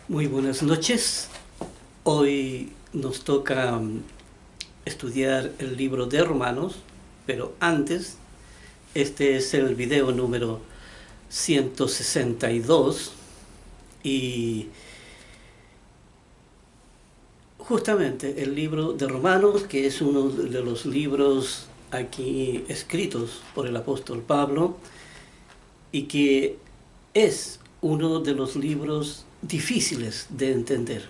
Muy buenas noches. Hoy nos toca estudiar el libro de Romanos, pero antes, este es el video número 162 y justamente el libro de Romanos, que es uno de los libros aquí escritos por el apóstol Pablo y que es uno de los libros difíciles de entender.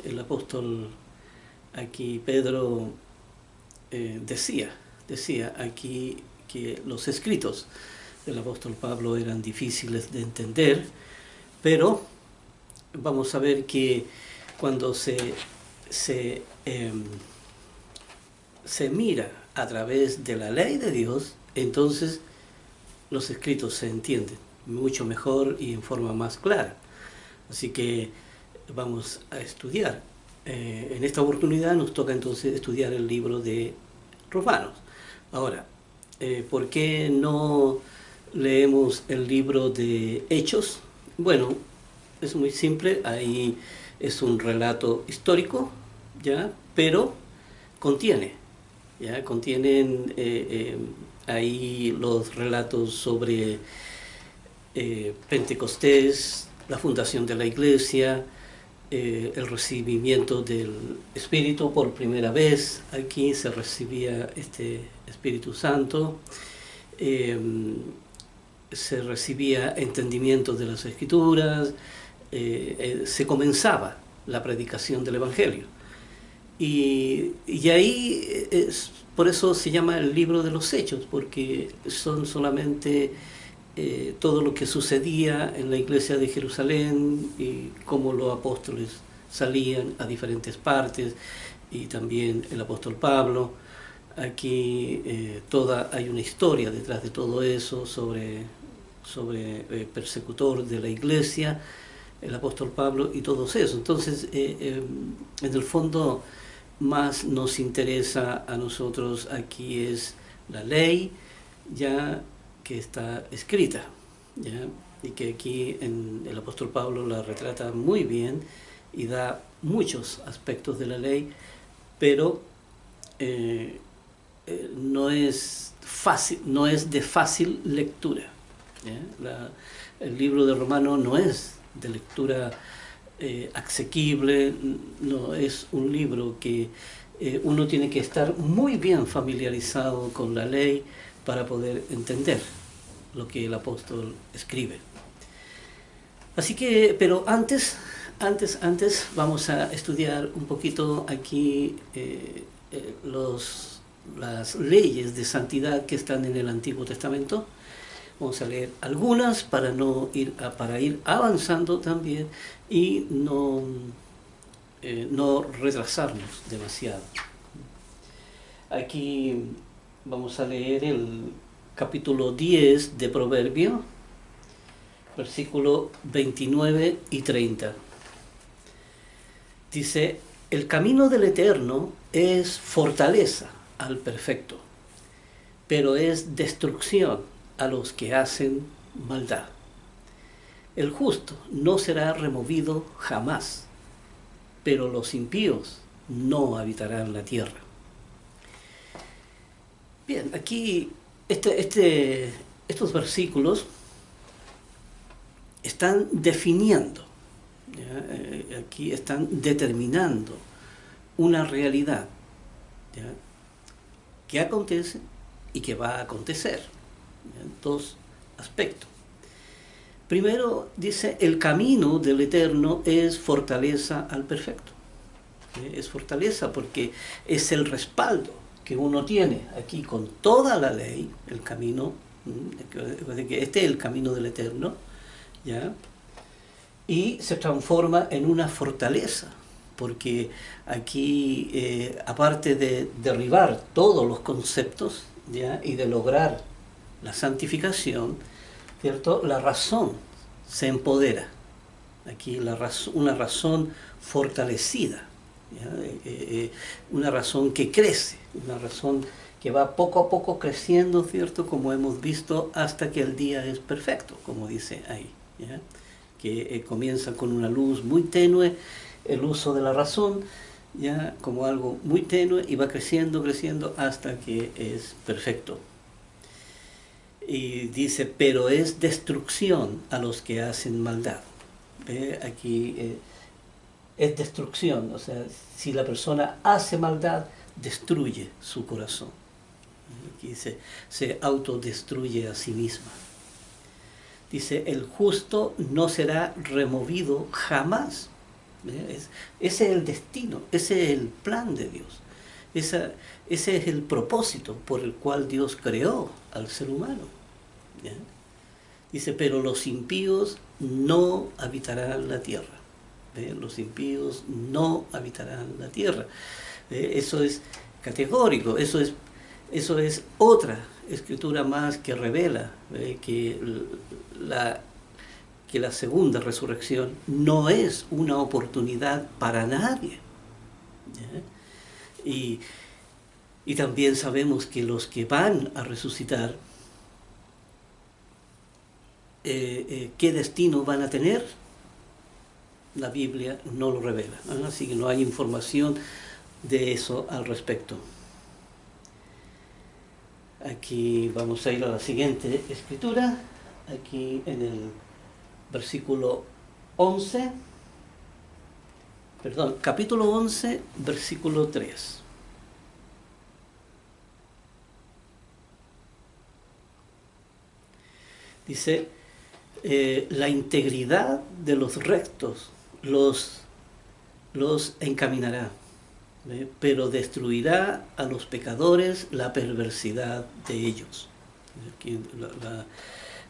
El apóstol aquí, Pedro, decía aquí que los escritos del apóstol Pablo eran difíciles de entender, pero vamos a ver que cuando se mira a través de la ley de Dios, entonces los escritos se entienden mucho mejor y en forma más clara. Así que vamos a estudiar. En esta oportunidad nos toca entonces estudiar el libro de Romanos. Ahora, ¿por qué no leemos el libro de Hechos? Bueno, es muy simple, ahí es un relato histórico, ¿ya? Pero contienen ahí los relatos sobre Pentecostés, la fundación de la iglesia, el recibimiento del Espíritu por primera vez. Aquí se recibía este Espíritu Santo, se recibía entendimiento de las Escrituras, se comenzaba la predicación del Evangelio. Y ahí, por eso se llama el libro de los Hechos, porque son solamente todo lo que sucedía en la iglesia de Jerusalén y cómo los apóstoles salían a diferentes partes, y también el apóstol Pablo. Aquí hay una historia detrás de todo eso sobre persecutor de la iglesia, el apóstol Pablo y todo eso. Entonces, en el fondo, más nos interesa a nosotros aquí es la ley, ya que está escrita, ¿ya? Y que aquí el apóstol Pablo la retrata muy bien y da muchos aspectos de la ley, pero no es fácil, no es de fácil lectura, ¿ya? El libro de Romanos no es de lectura asequible, no es un libro que uno tiene que estar muy bien familiarizado con la ley para poder entender lo que el apóstol escribe. Así que, pero antes vamos a estudiar un poquito aquí las leyes de santidad que están en el Antiguo Testamento. Vamos a leer algunas para ir avanzando también y no retrasarnos demasiado. Aquí vamos a leer el capítulo 10 de Proverbios, versículo 29 y 30. Dice: el camino del Eterno es fortaleza al perfecto, pero es destrucción a los que hacen maldad. El justo no será removido jamás, pero los impíos no habitarán la tierra. Bien, aquí estos versículos están definiendo, ¿ya? Aquí están determinando una realidad, ¿ya? Que acontece y que va a acontecer, ¿ya? Dos aspectos. Primero dice: el camino del Eterno es fortaleza al perfecto. Es fortaleza porque es el respaldo que uno tiene aquí con toda la ley, el camino, que este es el camino del Eterno, ¿ya? Y se transforma en una fortaleza, porque aquí, aparte de derribar todos los conceptos, ¿ya? Y de lograr la santificación, ¿cierto? La razón se empodera. Aquí una razón fortalecida, una razón que crece, una razón que va poco a poco creciendo, ¿cierto? Como hemos visto, hasta que el día es perfecto, como dice ahí, ¿ya? que comienza con una luz muy tenue, el uso de la razón, ya como algo muy tenue, y va creciendo, creciendo hasta que es perfecto. Y dice, pero es destrucción a los que hacen maldad. ¿Ve? Aquí es destrucción, o sea, si la persona hace maldad, destruye su corazón. Aquí se autodestruye a sí misma. Dice, el justo no será removido jamás. Ese es el destino, ese es el plan de Dios. Ese es el propósito por el cual Dios creó al ser humano. ¿Ya? Dice, pero los impíos no habitarán la tierra. ¿Ve? Los impíos no habitarán la tierra. Eso es categórico, eso es otra escritura más que revela que la segunda resurrección no es una oportunidad para nadie. ¿Ya? Y también sabemos que los que van a resucitar, ¿qué destino van a tener? La Biblia no lo revela, ¿no? Así que no hay información de eso al respecto. Aquí vamos a ir a la siguiente escritura, aquí en el versículo 11, perdón, capítulo 11, versículo 3. Dice, la integridad de los rectos los encaminará, pero destruirá a los pecadores la perversidad de ellos. Aquí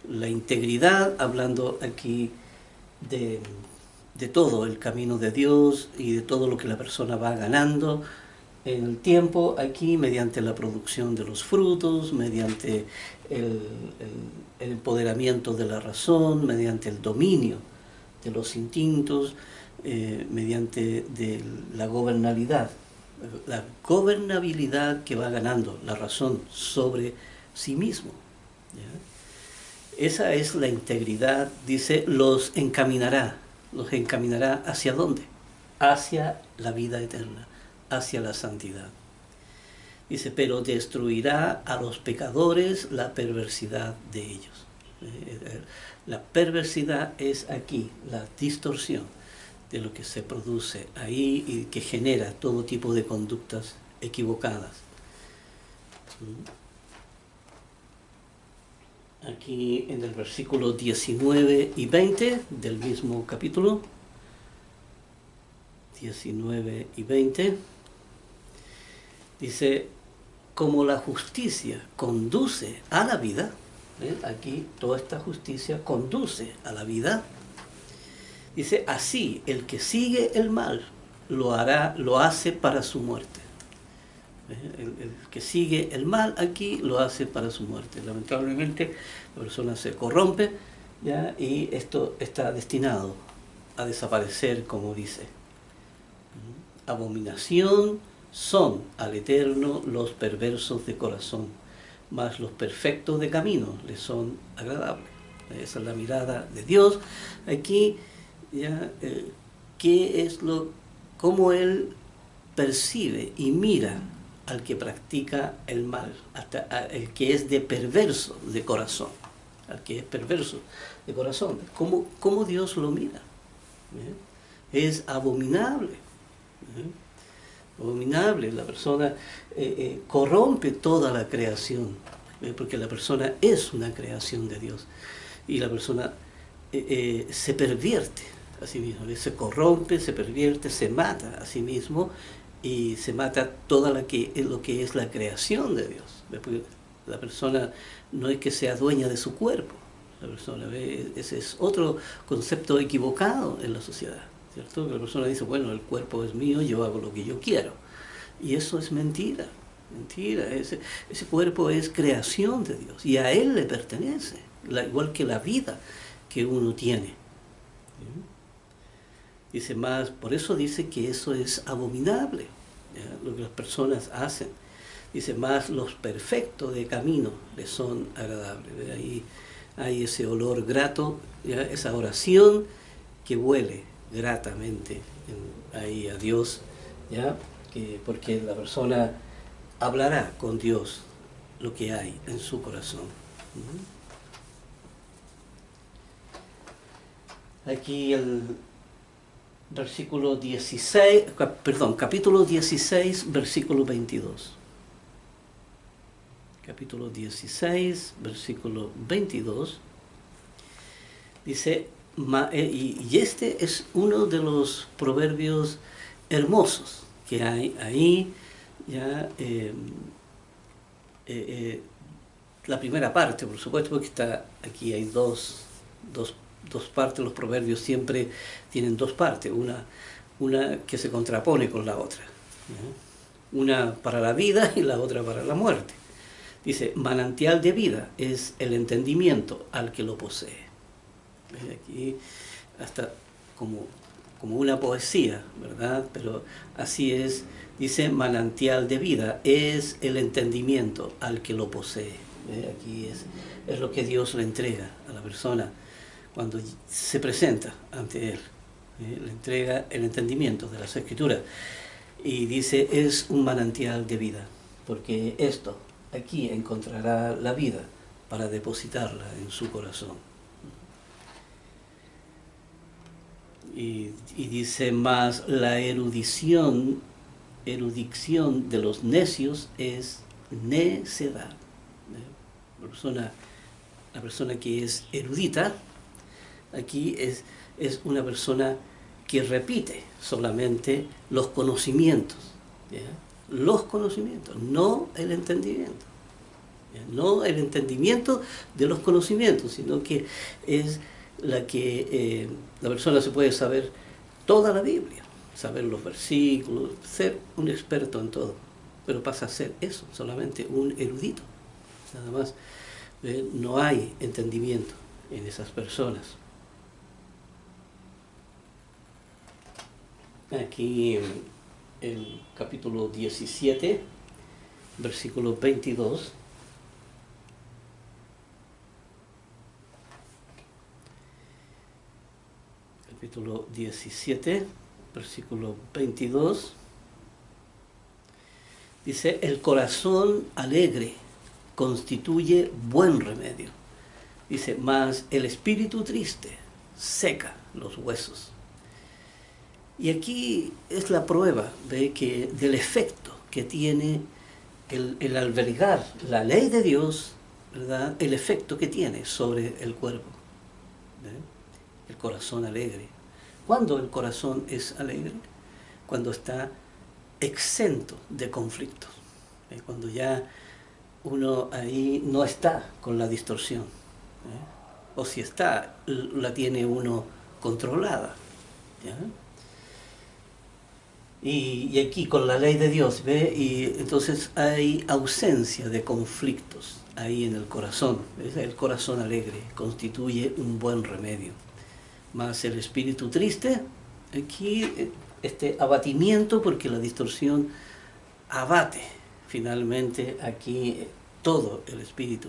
la integridad, hablando aquí de todo el camino de Dios y de todo lo que la persona va ganando en el tiempo, aquí mediante la producción de los frutos, mediante el empoderamiento de la razón, mediante el dominio de los instintos, mediante de la gobernabilidad que va ganando la razón sobre sí mismo. ¿Ya? Esa es la integridad, dice, los encaminará ¿hacia dónde? Hacia la vida eterna, hacia la santidad. Dice, pero destruirá a los pecadores la perversidad de ellos. La perversidad es aquí, la distorsión de lo que se produce ahí y que genera todo tipo de conductas equivocadas. Aquí en el versículo 19 y 20 del mismo capítulo, 19 y 20, dice, como la justicia conduce a la vida, aquí toda esta justicia conduce a la vida, dice, así el que sigue el mal lo hace para su muerte. El que sigue el mal aquí lo hace para su muerte. Lamentablemente la persona se corrompe, ¿ya? Y esto está destinado a desaparecer, como dice. Abominación son al Eterno los perversos de corazón, mas los perfectos de camino les son agradables. Esa es la mirada de Dios. Aquí, ¿ya? Cómo Él percibe y mira al que practica el mal, hasta el que es de perverso de corazón, al que es perverso de corazón. ¿Cómo Dios lo mira? Es abominable. Abominable. La persona corrompe toda la creación, porque la persona es una creación de Dios, y la persona se pervierte a sí mismo, se corrompe, se pervierte, se mata a sí mismo, y se mata toda lo que es la creación de Dios. La persona no es que sea dueña de su cuerpo, la persona, ese es otro concepto equivocado en la sociedad, ¿cierto? La persona dice, bueno, el cuerpo es mío, yo hago lo que yo quiero, y eso es mentira. Ese cuerpo es creación de Dios, y a Él le pertenece, igual que la vida que uno tiene. Dice más, por eso dice que eso es abominable, ¿ya? Lo que las personas hacen. Dice más, los perfectos de camino les son agradables. Ahí hay ese olor grato, ¿ya? Esa oración que huele gratamente ahí a Dios, ¿ya? Porque la persona hablará con Dios lo que hay en su corazón. Aquí el versículo 16, perdón, capítulo 16, versículo 22. Capítulo 16, versículo 22. Dice, y este es uno de los proverbios hermosos que hay ahí, ya, la primera parte, por supuesto, porque aquí hay dos partes. Los proverbios siempre tienen dos partes, una que se contrapone con la otra, ¿ya? Una para la vida y la otra para la muerte. Dice, manantial de vida es el entendimiento al que lo posee. Aquí hasta como una poesía, ¿verdad? Pero así es, dice, manantial de vida es el entendimiento al que lo posee. Aquí es lo que Dios le entrega a la persona cuando se presenta ante Él. Le entrega el entendimiento de las Escrituras. Y dice, es un manantial de vida, porque esto, aquí encontrará la vida para depositarla en su corazón. Y dice más, la erudición de los necios es necedad. La persona que es erudita, aquí es una persona que repite solamente los conocimientos, ¿ya? Los conocimientos, no el entendimiento. ¿Ya? No el entendimiento de los conocimientos, sino que es la que la persona se puede saber toda la Biblia, saber los versículos, ser un experto en todo, pero pasa a ser eso, solamente un erudito, nada más. No hay entendimiento en esas personas. Aquí en el capítulo 17, versículo 22, capítulo 17, versículo 22, dice, el corazón alegre constituye buen remedio. Dice, mas el espíritu triste seca los huesos. Y aquí es la prueba del efecto que tiene el albergar la ley de Dios, ¿verdad? El efecto que tiene sobre el cuerpo. El corazón alegre. ¿Cuándo el corazón es alegre? Cuando está exento de conflictos. Cuando ya uno ahí no está con la distorsión. O si está, la tiene uno controlada. ¿Ya? Y aquí con la ley de Dios, ¿ve? Y entonces hay ausencia de conflictos ahí en el corazón. ¿Ves? El corazón alegre constituye un buen remedio. Más el espíritu triste, aquí este abatimiento, porque la distorsión abate finalmente aquí todo el espíritu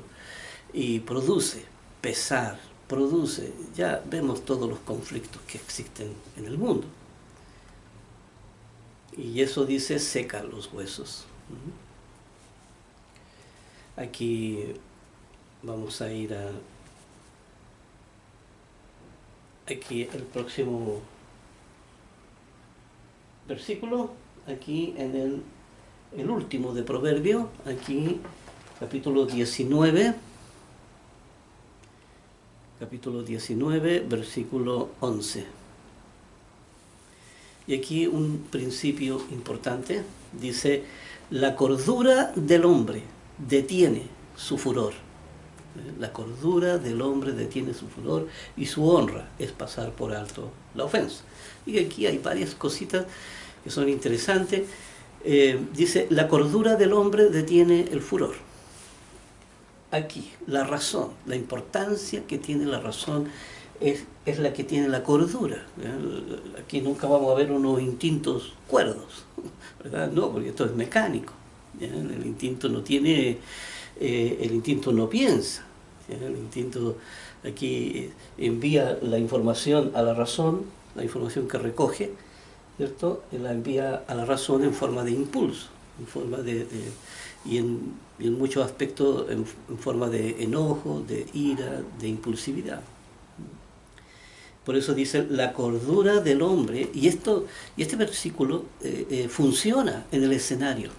y produce pesar, ya vemos todos los conflictos que existen en el mundo. Y eso dice, seca los huesos. Aquí vamos a ir a... Aquí el próximo versículo, aquí en el último de Proverbio, aquí capítulo 19, versículo 11. Y aquí un principio importante, dice, la cordura del hombre detiene su furor. La cordura del hombre detiene su furor y su honra es pasar por alto la ofensa. Y aquí hay varias cositas que son interesantes. Dice, la cordura del hombre detiene el furor. Aquí, la razón, la importancia que tiene la razón es la que tiene la cordura. Aquí nunca vamos a ver unos instintos cuerdos, ¿verdad? No, porque esto es mecánico. El instinto no tiene, el instinto no piensa, El instinto aquí envía la información a la razón, la información que recoge, ¿cierto? La envía a la razón en forma de impulso, en forma y en muchos aspectos en forma de enojo, de ira, de impulsividad. Por eso dice la cordura del hombre, y este versículo funciona en el escenario,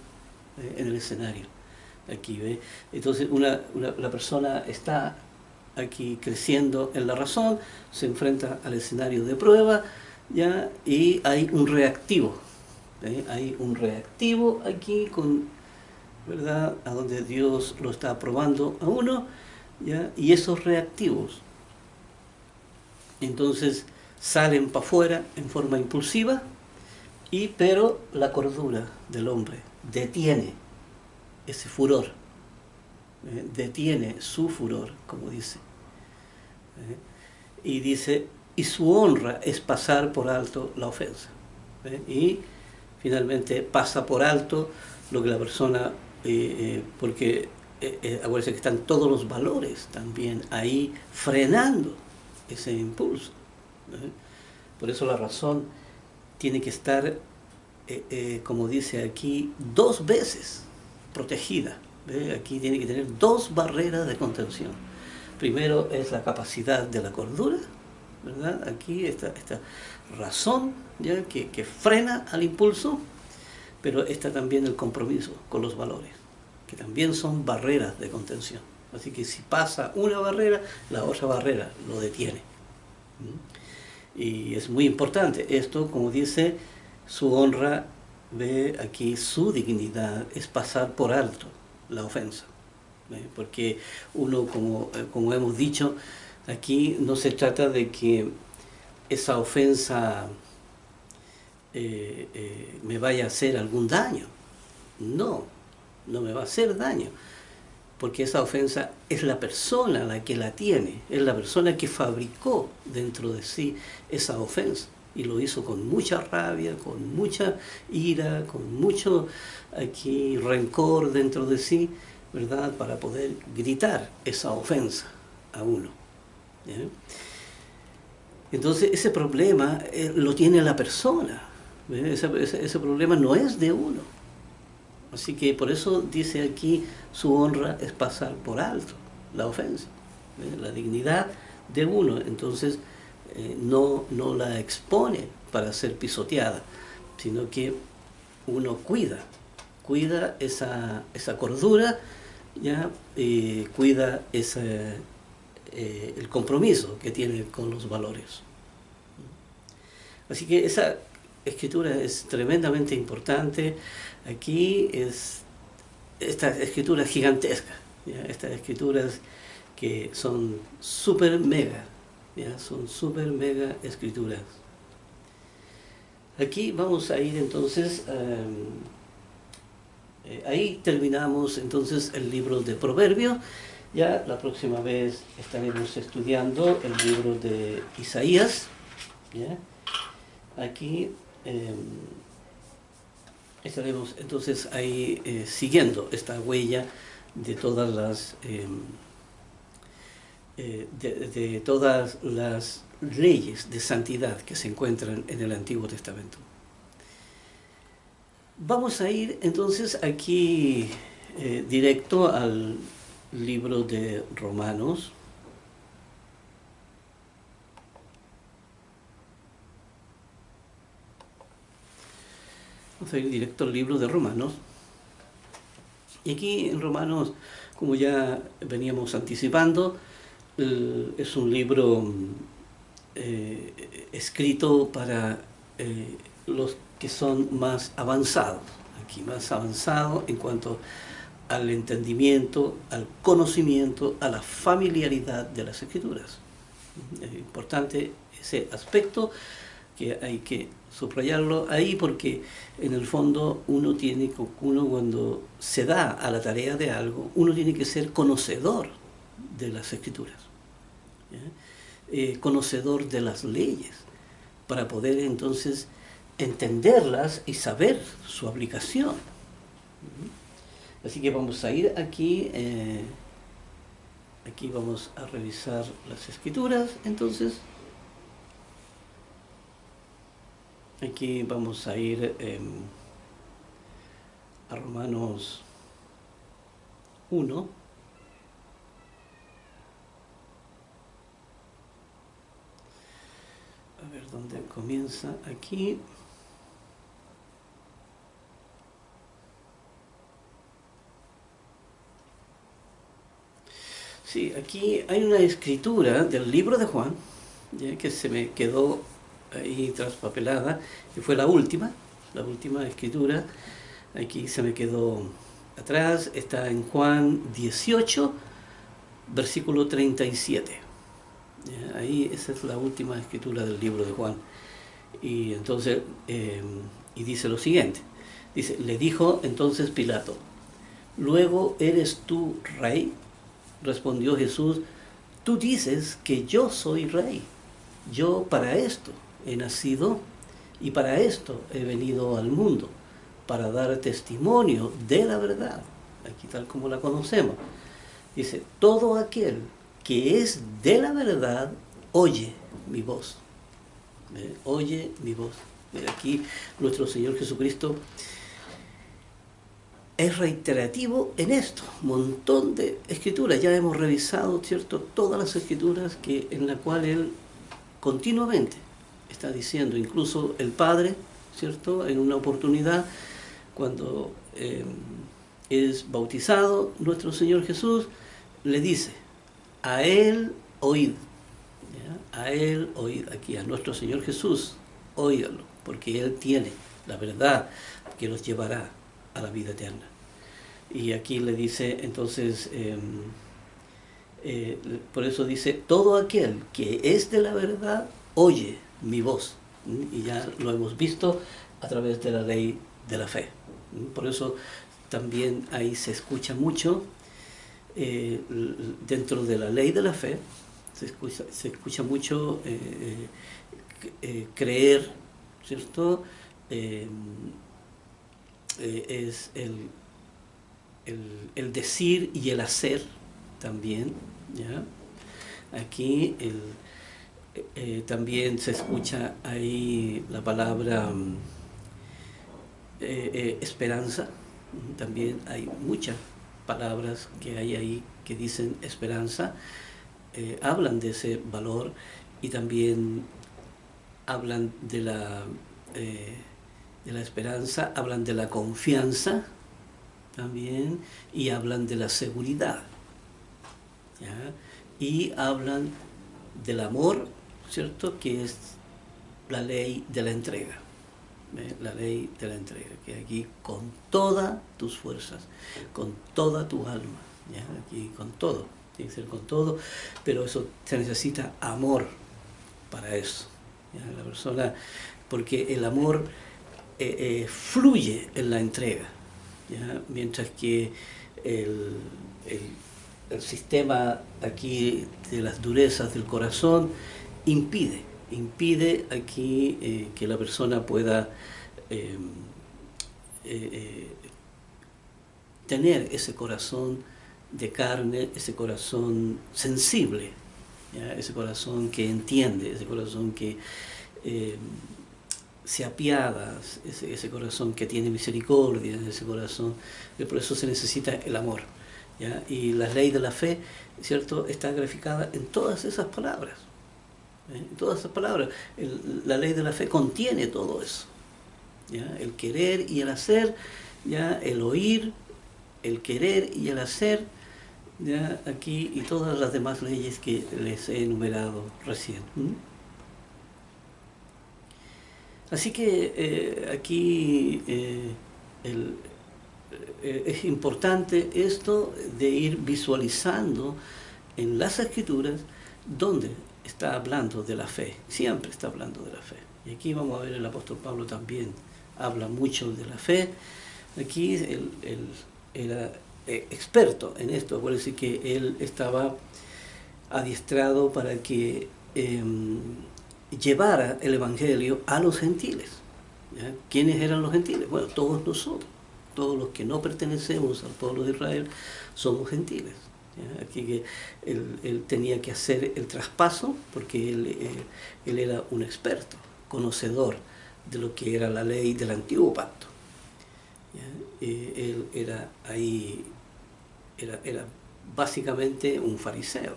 aquí, ¿ve? Entonces la persona está aquí creciendo en la razón, se enfrenta al escenario de prueba, ¿ya? Y hay un reactivo, hay un reactivo aquí ¿verdad? A donde Dios lo está probando a uno, ¿ya? Y esos reactivos entonces salen para afuera en forma impulsiva, pero la cordura del hombre detiene ese furor, detiene su furor, como dice. Y dice, y su honra es pasar por alto la ofensa. Y finalmente pasa por alto lo que la persona, porque acuérdense que están todos los valores también ahí frenando ese impulso. Por eso la razón tiene que estar, como dice aquí, 2 veces protegida. Aquí tiene que tener 2 barreras de contención. Primero es la capacidad de la cordura, ¿verdad? Aquí esta razón, ¿ya? Que frena al impulso, pero está también el compromiso con los valores, que también son barreras de contención. Así que si pasa una barrera, la otra barrera lo detiene. Y es muy importante esto, como dice, su honra, ve aquí, su dignidad es pasar por alto la ofensa. Porque uno, como hemos dicho, aquí no se trata de que esa ofensa me vaya a hacer algún daño. No me va a hacer daño, porque esa ofensa es la persona la que la tiene, es la persona que fabricó dentro de sí esa ofensa, y lo hizo con mucha rabia, con mucha ira, con mucho aquí rencor dentro de sí, ¿verdad? Para poder gritar esa ofensa a uno. ¿Ya? Entonces ese problema lo tiene la persona, ese problema no es de uno. Así que por eso dice aquí, su honra es pasar por alto la ofensa, la dignidad de uno. Entonces no la expone para ser pisoteada, sino que uno cuida esa cordura, ¿ya? Cuida el compromiso que tiene con los valores. Así que esa escritura es tremendamente importante. Aquí es esta escritura gigantesca, ¿ya? Estas escrituras que son súper mega, ¿ya? Son súper mega escrituras. Aquí vamos a ir entonces, ahí terminamos entonces el libro de Proverbios. Ya la próxima vez estaremos estudiando el libro de Isaías, ¿ya? Aquí estaremos entonces ahí siguiendo esta huella de todas las leyes de santidad que se encuentran en el Antiguo Testamento. Vamos a ir entonces aquí directo al libro de Romanos. Vamos a ir directo al libro de Romanos. Y aquí en Romanos, como ya veníamos anticipando, es un libro escrito para los que son más avanzados. Aquí más avanzado en cuanto al entendimiento, al conocimiento, a la familiaridad de las Escrituras. Es importante ese aspecto, que hay que subrayarlo ahí, porque en el fondo uno cuando se da a la tarea de algo, uno tiene que ser conocedor de las Escrituras, conocedor de las leyes, para poder entonces entenderlas y saber su aplicación. Así que vamos a ir aquí aquí vamos a revisar las escrituras. Entonces, aquí vamos a ir a Romanos 1. A ver dónde comienza aquí. Sí, aquí hay una escritura del libro de Juan, ¿ya? Que se me quedó ahí traspapelada, que fue la última escritura. Aquí se me quedó atrás, está en Juan 18, versículo 37. ¿Ya? Ahí esa es la última escritura del libro de Juan. Y entonces, y dice lo siguiente, dice, le dijo entonces Pilato, ¿luego eres tú rey? Respondió Jesús, tú dices que yo soy rey. Yo para esto he nacido y para esto he venido al mundo, para dar testimonio de la verdad, aquí tal como la conocemos. Dice, todo aquel que es de la verdad, oye mi voz. Oye mi voz. Aquí nuestro Señor Jesucristo es reiterativo en esto, un montón de escrituras. Ya hemos revisado, ¿cierto?, todas las escrituras en la cual Él continuamente está diciendo, incluso el Padre, ¿cierto?, en una oportunidad, cuando es bautizado nuestro Señor Jesús, le dice, a Él oíd, ¿ya? A Él oíd, aquí a nuestro Señor Jesús, oídalo, porque Él tiene la verdad que los llevará a la vida eterna. Y aquí le dice, entonces, por eso dice, todo aquel que es de la verdad, oye mi voz. Y ya lo hemos visto a través de la ley de la fe. Por eso también ahí se escucha mucho, dentro de la ley de la fe, se escucha mucho creer, ¿cierto? Es el decir y el hacer también, ¿ya? Aquí también se escucha ahí la palabra esperanza. También hay muchas palabras que hay ahí que dicen esperanza, hablan de ese valor y también hablan de la esperanza, hablan de la confianza también y hablan de la seguridad, ¿ya? Y hablan del amor, ¿cierto?, que es la ley de la entrega. La ley de la entrega, que aquí con todas tus fuerzas, con toda tu alma, ¿ya? Aquí con todo, tiene que ser con todo, pero eso se necesita amor para eso, ¿ya? La persona, porque el amor fluye en la entrega, ¿ya? Mientras que el sistema aquí de las durezas del corazón impide aquí que la persona pueda tener ese corazón de carne, ese corazón sensible, ¿ya? Ese corazón que entiende, ese corazón que se apiada, ese corazón que tiene misericordia, ese corazón, por eso se necesita el amor, ¿ya? Y la ley de la fe, ¿cierto?, está graficada en todas esas palabras. Todas esas palabras, la ley de la fe contiene todo eso, ¿ya? El querer y el hacer, ¿ya? El oír, el querer y el hacer, ¿ya? Aquí y todas las demás leyes que les he enumerado recién. Así que aquí es importante esto de ir visualizando en las escrituras donde está hablando de la fe, siempre está hablando de la fe. Y aquí vamos a ver el apóstol Pablo también habla mucho de la fe. Aquí él era experto en esto, por decir que él estaba adiestrado para que llevara el evangelio a los gentiles, ¿ya? ¿Quiénes eran los gentiles? Bueno, todos nosotros, todos los que no pertenecemos al pueblo de Israel, somos gentiles. ¿ya? Aquí que él tenía que hacer el traspaso porque él era un experto, conocedor de lo que era la ley del antiguo pacto. ¿Ya? Él era ahí, era básicamente un fariseo.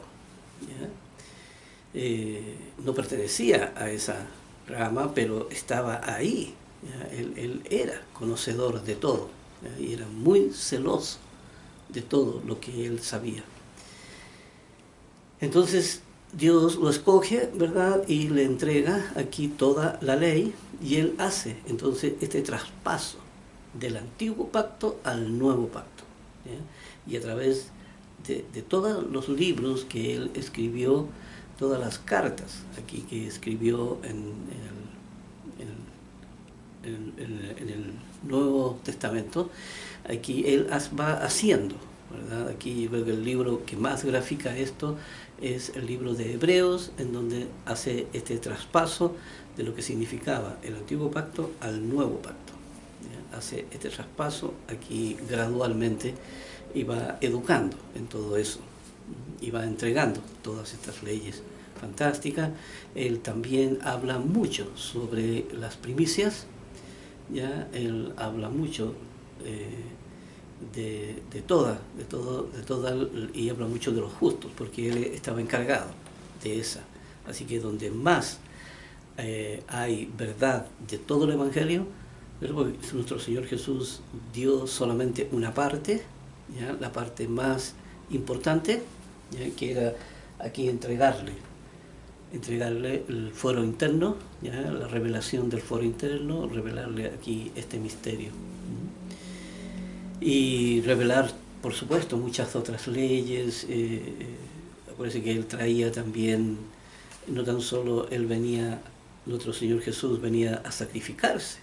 ¿Ya? No pertenecía a esa rama, pero estaba ahí. Él era conocedor de todo, ¿ya? Y era muy celoso de todo lo que él sabía. Entonces Dios lo escoge, ¿verdad? Y le entrega aquí toda la ley y él hace entonces este traspaso del antiguo pacto al nuevo pacto, ¿ya? Y a través de todos los libros que él escribió, todas las cartas aquí que escribió en el Nuevo Testamento, aquí él va haciendo, ¿verdad? Aquí yo creo que el libro que más grafica esto es el libro de Hebreos, en donde hace este traspaso de lo que significaba el antiguo pacto al nuevo pacto, ¿ya? Hace este traspaso aquí gradualmente y va educando en todo eso, y va entregando todas estas leyes fantásticas. Él también habla mucho sobre las primicias, ya él habla mucho de todo, y habla mucho de los justos, porque él estaba encargado de esa. Así que donde más hay verdad de todo el Evangelio, nuestro Señor Jesús dio solamente una parte, ¿ya? La parte más importante, ¿ya? Que era aquí entregarle el fuero interno, ¿ya? La revelación del fuero interno, revelarle aquí este misterio. Y revelar, por supuesto, muchas otras leyes. Acuérdense que él traía también, no tan solo él venía, nuestro Señor Jesús venía a sacrificarse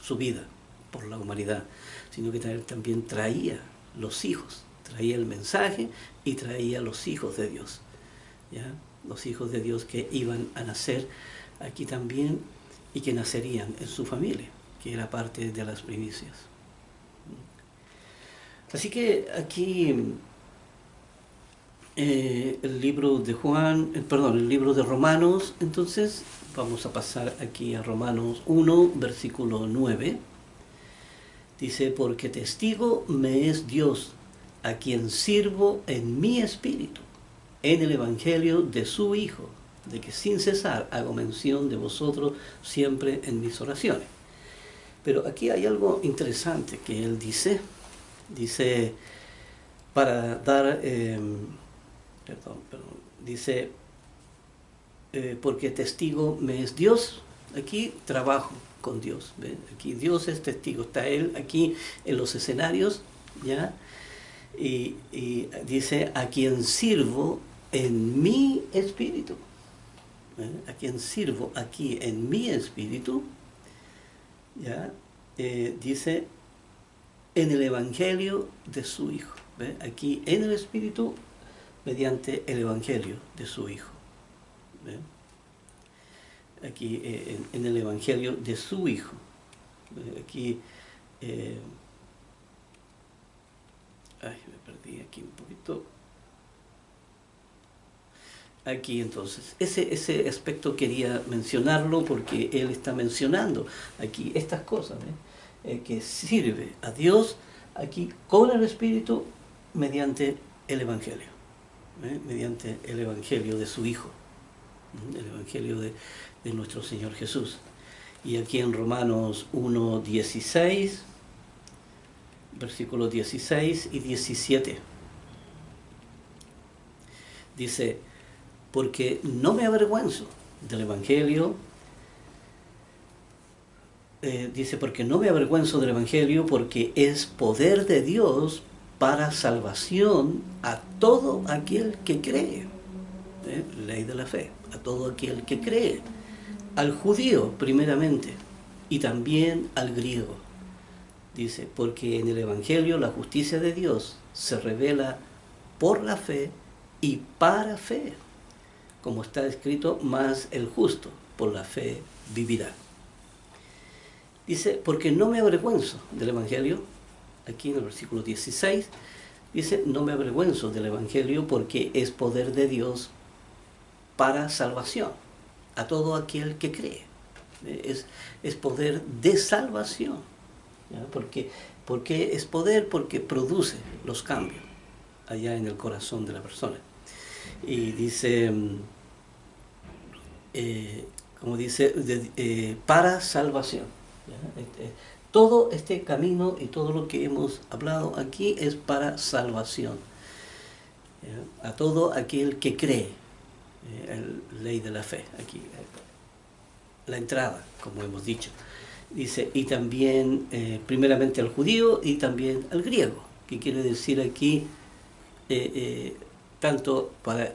su vida por la humanidad, sino que él también traía los hijos, traía el mensaje y traía los hijos de Dios, ¿ya? Los hijos de Dios que iban a nacer aquí también y que nacerían en su familia, que era parte de las primicias. Así que aquí el libro de el libro de Romanos, entonces vamos a pasar aquí a Romanos 1, versículo 9. Dice, porque testigo me es Dios, a quien sirvo en mi espíritu, en el evangelio de su Hijo, de que sin cesar hago mención de vosotros siempre en mis oraciones. Pero aquí hay algo interesante que él dice, para dar, dice, porque testigo me es Dios, aquí trabajo con Dios, ¿ven? Aquí Dios es testigo, está Él aquí en los escenarios, ¿ya? Y dice, a quien sirvo en mi espíritu, ¿eh? A quien sirvo aquí en mi espíritu, ¿ya? Dice, en el evangelio de su Hijo, ¿ve? Aquí en el espíritu, mediante el evangelio de su Hijo, ¿ve? Aquí en el evangelio de su Hijo, ¿ve? Aquí me perdí aquí un poquito. Aquí entonces, ese aspecto quería mencionarlo porque él está mencionando aquí estas cosas, ¿eh? Que sirve a Dios aquí con el Espíritu mediante el Evangelio, mediante el Evangelio de su Hijo, el Evangelio de nuestro Señor Jesús. Y aquí en Romanos 1:16, versículos 16 y 17, dice, porque no me avergüenzo del Evangelio, dice, porque no me avergüenzo del Evangelio, porque es poder de Dios para salvación a todo aquel que cree. Ley de la fe, a todo aquel que cree, al judío primeramente y también al griego. Dice, porque en el Evangelio la justicia de Dios se revela por la fe y para fe, como está escrito, más el justo por la fe vivirá. Dice, porque no me avergüenzo del Evangelio, aquí en el versículo 16, Dice, no me avergüenzo del Evangelio porque es poder de Dios para salvación a todo aquel que cree. Es poder de salvación. ¿Ya? ¿Por qué es poder? Porque produce los cambios allá en el corazón de la persona. Y dice, como dice, para salvación. ¿Ya? Todo este camino y todo lo que hemos hablado aquí es para salvación. ¿Ya? A todo aquel que cree. Ley de la fe, aquí. La entrada, como hemos dicho. Dice, y también, primeramente al judío y también al griego, que quiere decir aquí, tanto para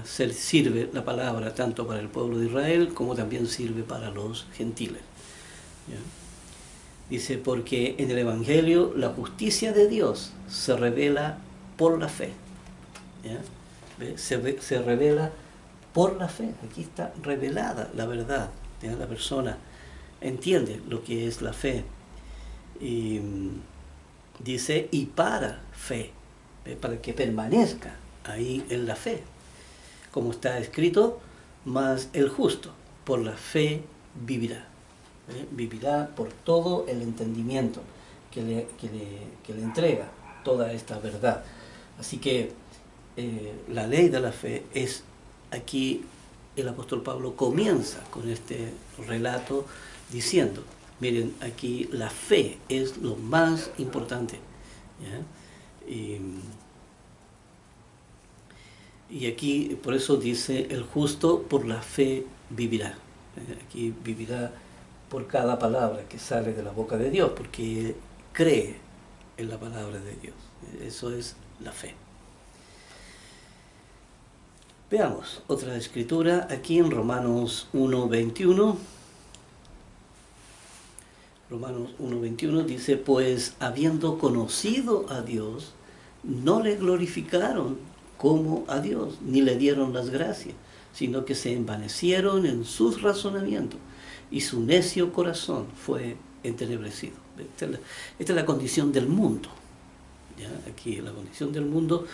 sirve la palabra tanto para el pueblo de Israel como también sirve para los gentiles. ¿Ya? Dice, porque en el Evangelio la justicia de Dios se revela por la fe. ¿Ya? Se revela por la fe. Aquí está revelada la verdad. ¿Ya? La persona entiende lo que es la fe. Y dice, y para fe, para que permanezca ahí en la fe. Como está escrito, mas el justo por la fe vivirá. Vivirá por todo el entendimiento que le entrega toda esta verdad. Así que la ley de la fe es, aquí el apóstol Pablo comienza con este relato diciendo, miren, aquí la fe es lo más importante. ¿Ya? Y aquí por eso dice, el justo por la fe vivirá. Aquí vivirá por cada palabra que sale de la boca de Dios, porque cree en la palabra de Dios. Eso es la fe. Veamos otra escritura aquí en Romanos 1:21. Romanos 1:21 dice, pues habiendo conocido a Dios, no le glorificaron como a Dios, ni le dieron las gracias, sino que se envanecieron en sus razonamientos, y su necio corazón fue entenebrecido. Esta es la condición del mundo. ¿Ya? Aquí la condición del mundo,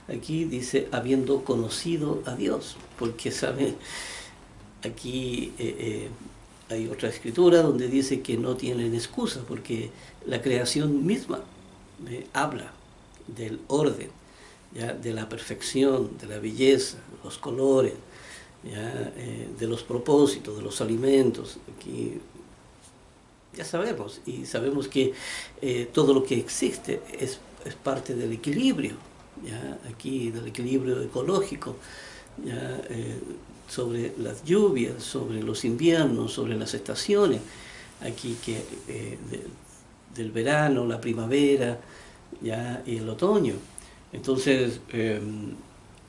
aquí dice, habiendo conocido a Dios, porque sabe, aquí hay otra escritura donde dice que no tienen excusa, porque la creación misma habla del orden, ¿ya? De la perfección, de la belleza, los colores, ¿ya? De los propósitos, de los alimentos. Aquí ya sabemos, y sabemos que todo lo que existe es parte del equilibrio, ¿ya? Aquí del equilibrio ecológico, ¿ya? Sobre las lluvias, sobre los inviernos, sobre las estaciones, aquí que del verano, la primavera, ¿ya? Y el otoño. Entonces,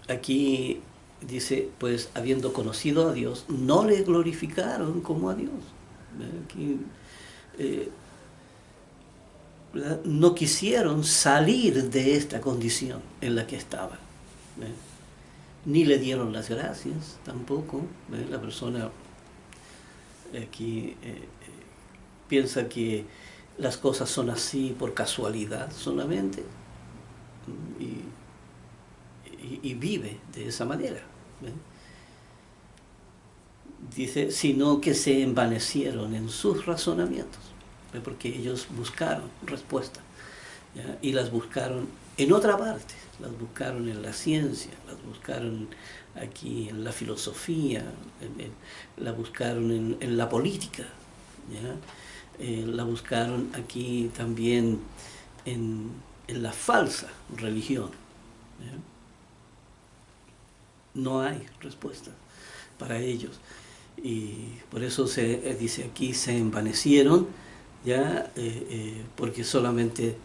aquí dice, pues habiendo conocido a Dios, no le glorificaron como a Dios. Aquí, no quisieron salir de esta condición en la que estaban. Ni le dieron las gracias tampoco. La persona aquí piensa que las cosas son así por casualidad solamente y vive de esa manera. Dice, sino que se envanecieron en sus razonamientos, porque ellos buscaron respuestas, ¿ya? Y las buscaron en otra parte, las buscaron en la ciencia, las buscaron aquí en la filosofía, la buscaron en la política, ¿ya? La buscaron aquí también en la falsa religión, ¿ya? No hay respuesta para ellos. Y por eso se dice aquí, se envanecieron, ¿ya? Porque solamente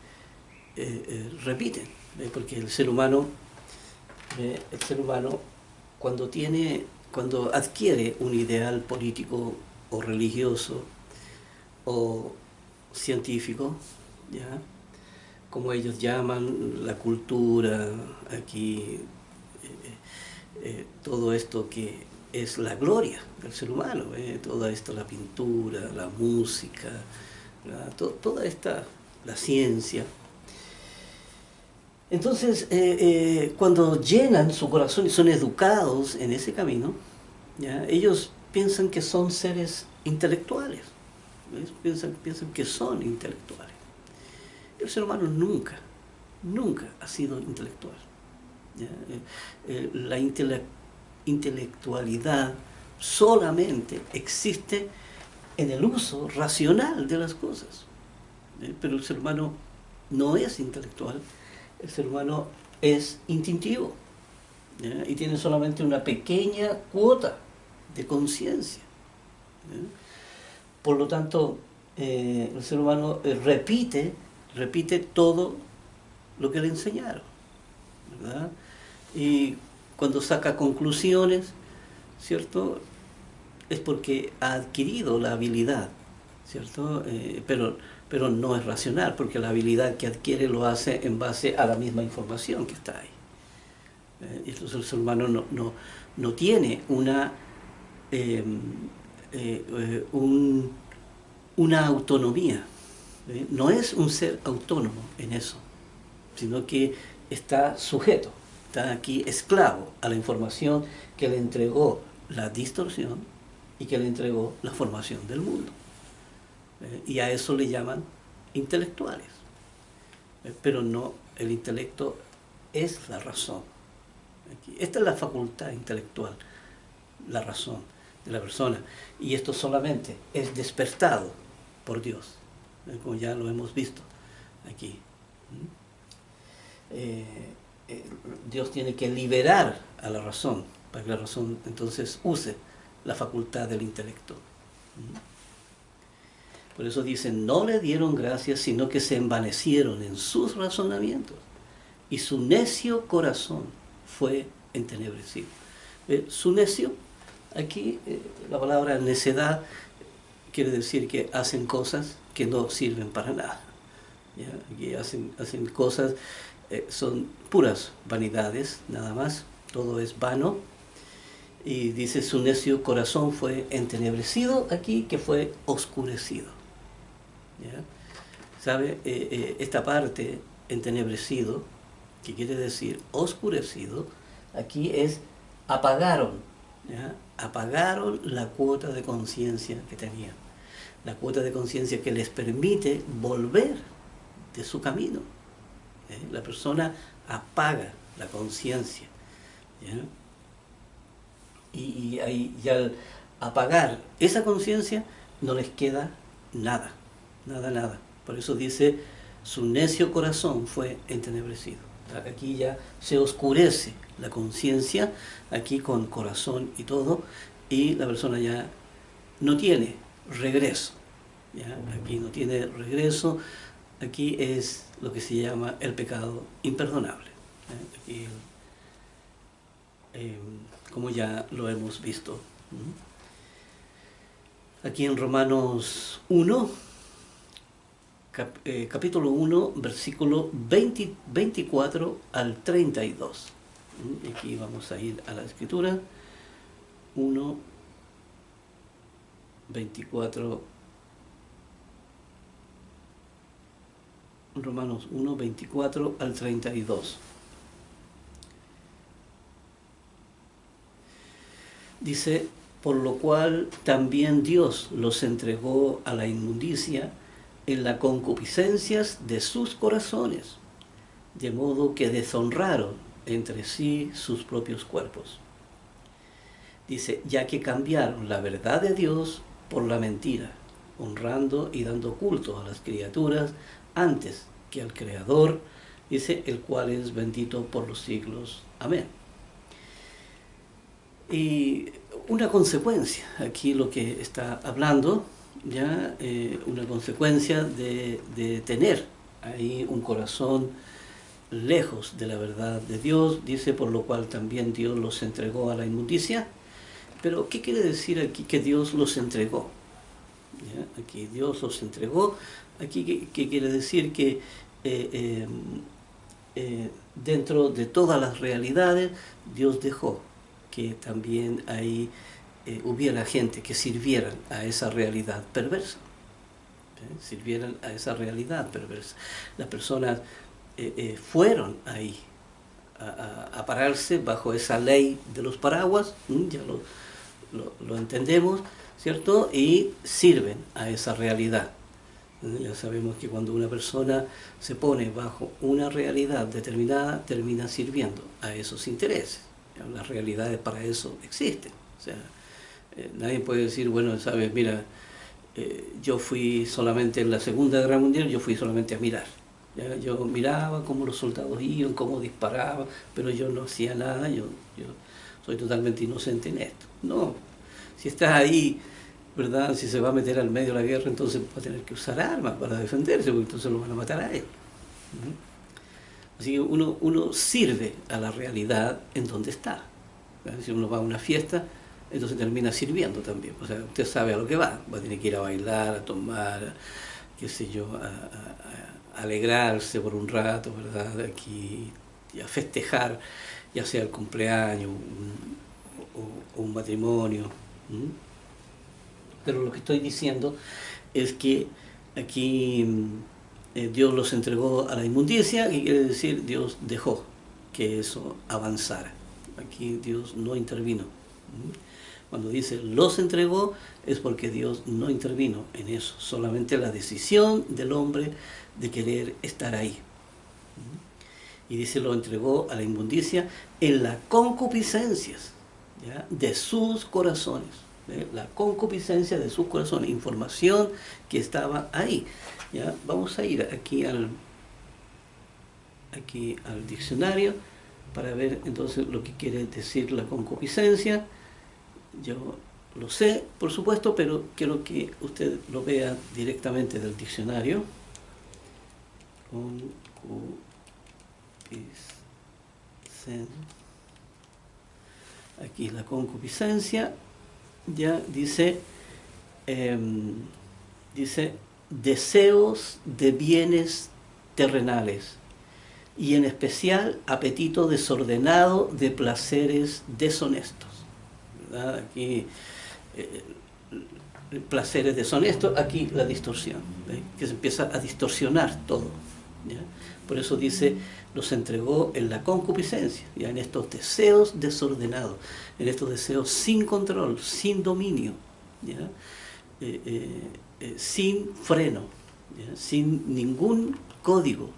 repiten, porque el ser humano cuando adquiere un ideal político o religioso o científico, ¿ya? Como ellos llaman la cultura, aquí todo esto que es la gloria del ser humano, todo esto, la pintura, la música, toda esta, la ciencia. Entonces, cuando llenan su corazón y son educados en ese camino, ¿ya? Ellos piensan que son seres intelectuales, ¿ves? Piensan que son intelectuales. El ser humano nunca ha sido intelectual. ¿Ya? La intelectualidad solamente existe en el uso racional de las cosas. Pero el ser humano no es intelectual, el ser humano es instintivo, ¿ya? Y tiene solamente una pequeña cuota de conciencia. Por lo tanto, el ser humano repite todo lo que le enseñaron, ¿verdad? Y cuando saca conclusiones, ¿cierto? Es porque ha adquirido la habilidad, ¿cierto? Pero no es racional, porque la habilidad que adquiere lo hace en base a la misma información que está ahí. Entonces el ser humano no tiene eh, una autonomía, no es un ser autónomo en eso, sino que está sujeto, está aquí esclavo a la información que le entregó la distorsión y que le entregó la formación del mundo. Y a eso le llaman intelectuales. Pero no, el intelecto es la razón. Esta es la facultad intelectual, la razón de la persona. Y esto solamente es despertado por Dios, como ya lo hemos visto aquí. Dios tiene que liberar a la razón, para que la razón entonces use la facultad del intelecto. Por eso dicen, no le dieron gracias, sino que se envanecieron en sus razonamientos, y su necio corazón fue entenebrecido. Su necio, aquí la palabra necedad quiere decir que hacen cosas que no sirven para nada. ¿Ya? Aquí hacen cosas, son puras vanidades, nada más, todo es vano. Y dice, su necio corazón fue entenebrecido, aquí que fue oscurecido. ¿Ya? ¿Sabe? Esta parte, entenebrecido, que quiere decir oscurecido, aquí es apagaron, ¿ya? Apagaron la cuota de conciencia que tenían, la cuota de conciencia que les permite volver de su camino. La persona apaga la conciencia, ¿ya? Y al apagar esa conciencia no les queda nada. Nada. Por eso dice, su necio corazón fue entenebrecido. Aquí ya se oscurece la conciencia, aquí con corazón y todo, y la persona ya no tiene regreso. ¿Ya? Aquí no tiene regreso, aquí es lo que se llama el pecado imperdonable. Aquí, como ya lo hemos visto. Aquí en Romanos 1, capítulo 1, versículo 24 al 32. Aquí vamos a ir a la escritura. 1, 24. Romanos 1, 24 al 32. Dice, por lo cual también Dios los entregó a la inmundicia en las concupiscencias de sus corazones, de modo que deshonraron entre sí sus propios cuerpos. Dice, ya que cambiaron la verdad de Dios por la mentira, honrando y dando culto a las criaturas antes que al Creador, dice, el cual es bendito por los siglos. Amén. Y una consecuencia, aquí lo que está hablando, ya una consecuencia de tener ahí un corazón lejos de la verdad de Dios, dice, por lo cual también Dios los entregó a la inmundicia. Pero, ¿qué quiere decir aquí que Dios los entregó? ¿Ya? Aquí Dios los entregó, aquí ¿qué quiere decir? Que dentro de todas las realidades, Dios dejó que también ahí hubiera gente que sirvieran a esa realidad perversa. Sirvieran a esa realidad perversa. Las personas fueron ahí a pararse bajo esa ley de los paraguas, ya lo entendemos, ¿cierto? Y sirven a esa realidad. Ya sabemos que cuando una persona se pone bajo una realidad determinada, termina sirviendo a esos intereses. Las realidades para eso existen. O sea, nadie puede decir, bueno, sabes, mira, yo fui solamente en la Segunda Guerra Mundial, yo fui solamente a mirar. ¿Ya? Yo miraba cómo los soldados iban, cómo disparaban, pero yo no hacía nada, yo soy totalmente inocente en esto. No, si estás ahí, ¿verdad? Si se va a meter al medio de la guerra, entonces va a tener que usar armas para defenderse, porque entonces lo van a matar a él. Así que uno sirve a la realidad en donde está. ¿Verdad? Si uno va a una fiesta, entonces termina sirviendo también. O sea, usted sabe a lo que va a tener que ir a bailar, a tomar, qué sé yo, a alegrarse por un rato, ¿verdad? Aquí, a festejar, ya sea el cumpleaños o un matrimonio. Pero lo que estoy diciendo es que aquí Dios los entregó a la inmundicia, que quiere decir Dios dejó que eso avanzara. Aquí Dios no intervino. Cuando dice los entregó es porque Dios no intervino en eso, solamente la decisión del hombre de querer estar ahí. Y dice, lo entregó a la inmundicia en las concupiscencias, ¿ya?, de sus corazones. La concupiscencia de sus corazones, información que estaba ahí. ¿Ya? Vamos a ir aquí al diccionario para ver entonces lo que quiere decir la concupiscencia. Yo lo sé, por supuesto, pero quiero que usted lo vea directamente del diccionario. Aquí la concupiscencia ya dice deseos de bienes terrenales y en especial apetito desordenado de placeres deshonestos, ¿verdad? Aquí placeres deshonestos, aquí la distorsión, ¿ve? Que se empieza a distorsionar todo, ¿ya? Por eso dice, los entregó en la concupiscencia, ¿ya? En estos deseos desordenados, en estos deseos sin control, sin dominio, ¿ya? Sin freno, ¿ya? Sin ningún código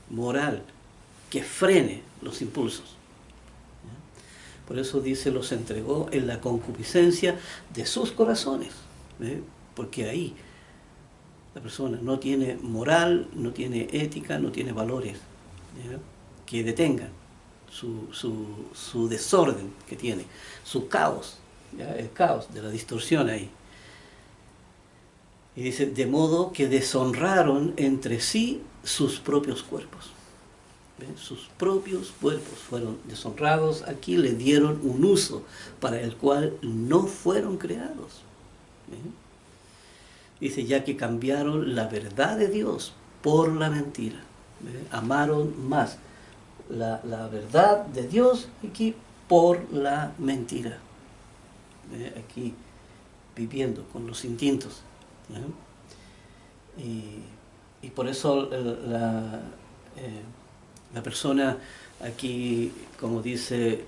moral que frene los impulsos, ¿ya? Por eso dice, los entregó en la concupiscencia de sus corazones, ¿eh? Porque ahí la persona no tiene moral, no tiene ética, no tiene valores, ¿ya?, que detengan su desorden que tiene, su caos, ¿ya?, el caos de la distorsión ahí. Y dice, de modo que deshonraron entre sí sus propios cuerpos. ¿Ven? Sus propios cuerpos fueron deshonrados. Aquí le dieron un uso para el cual no fueron creados. ¿Ven? Dice, ya que cambiaron la verdad de Dios por la mentira. ¿Ven? Amaron más la verdad de Dios aquí por la mentira. ¿Ven? Aquí viviendo con los instintos. Y por eso la persona aquí, como dice,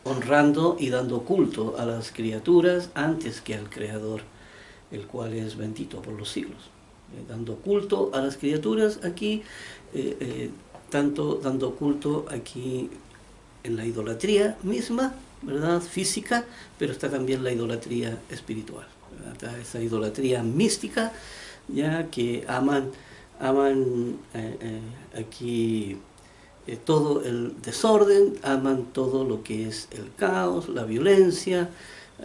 honrando y dando culto a las criaturas antes que al Creador, el cual es bendito por los siglos. Dando culto a las criaturas aquí, tanto dando culto aquí en la idolatría misma, ¿verdad?, física, pero está también la idolatría espiritual. Está esa idolatría mística, ya, que aman aquí todo el desorden, aman todo lo que es el caos, la violencia.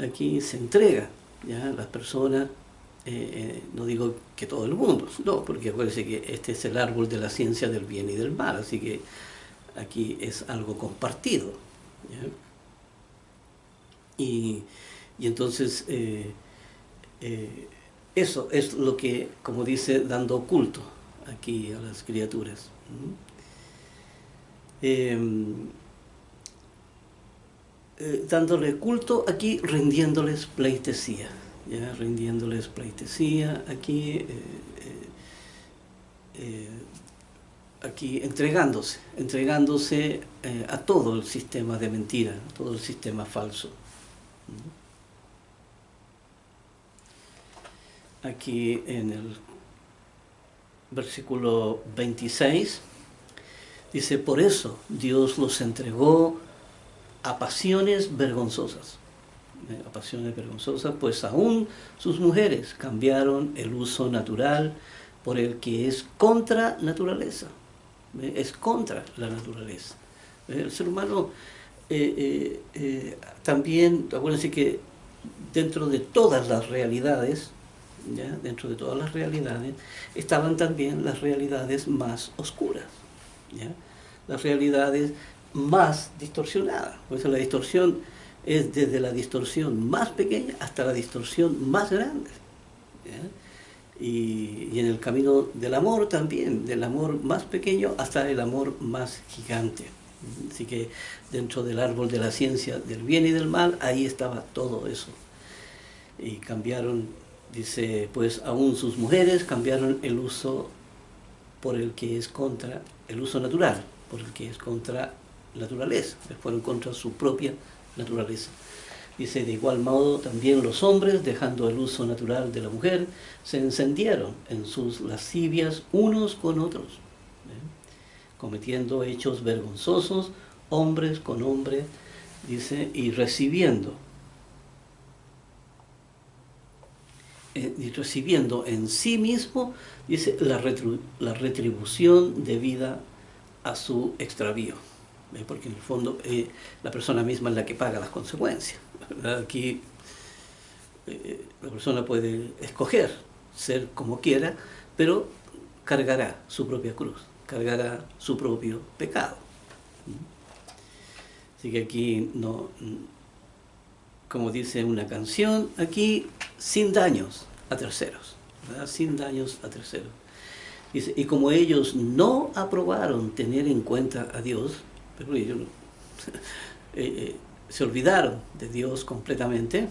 Aquí se entrega, ya, las personas, no digo que todo el mundo, no, porque acuérdense que este es el árbol de la ciencia del bien y del mal, así que aquí es algo compartido, ¿ya? Y entonces eso es lo que, como dice, dando culto aquí a las criaturas. Dándole culto aquí, rindiéndoles pleitesía, ¿ya? Rindiéndoles pleitesía aquí, aquí entregándose a todo el sistema de mentira, a todo el sistema falso. Aquí en el versículo 26 dice: por eso Dios los entregó a pasiones vergonzosas. A pasiones vergonzosas, pues aún sus mujeres cambiaron el uso natural por el que es contra naturaleza. Es contra la naturaleza. El ser humano también, acuérdense que dentro de todas las realidades, ¿ya? Dentro de todas las realidades estaban también las realidades más oscuras, ¿ya? Las realidades más distorsionadas. Por eso la distorsión es desde la distorsión más pequeña hasta la distorsión más grande, ¿ya? Y en el camino del amor también, del amor más pequeño hasta el amor más gigante. Así que dentro del árbol de la ciencia del bien y del mal, ahí estaba todo eso. Y cambiaron, dice, pues aún sus mujeres cambiaron el uso por el que es contra, el uso natural, por el que es contra la naturaleza, fueron contra su propia naturaleza. Dice: de igual modo también los hombres, dejando el uso natural de la mujer, se encendieron en sus lascivias unos con otros, cometiendo hechos vergonzosos, hombres con hombres, dice, y recibiendo en sí mismo, dice, la retribución debida a su extravío. Porque en el fondo la persona misma es la que paga las consecuencias, ¿verdad? Aquí la persona puede escoger ser como quiera, pero cargará su propia cruz, cargará su propio pecado. Así que aquí no, como dice una canción, aquí sin daños a terceros, ¿verdad? Sin daños a terceros. Dice: y como ellos no aprobaron tener en cuenta a Dios, pero ellos no, se olvidaron de Dios completamente,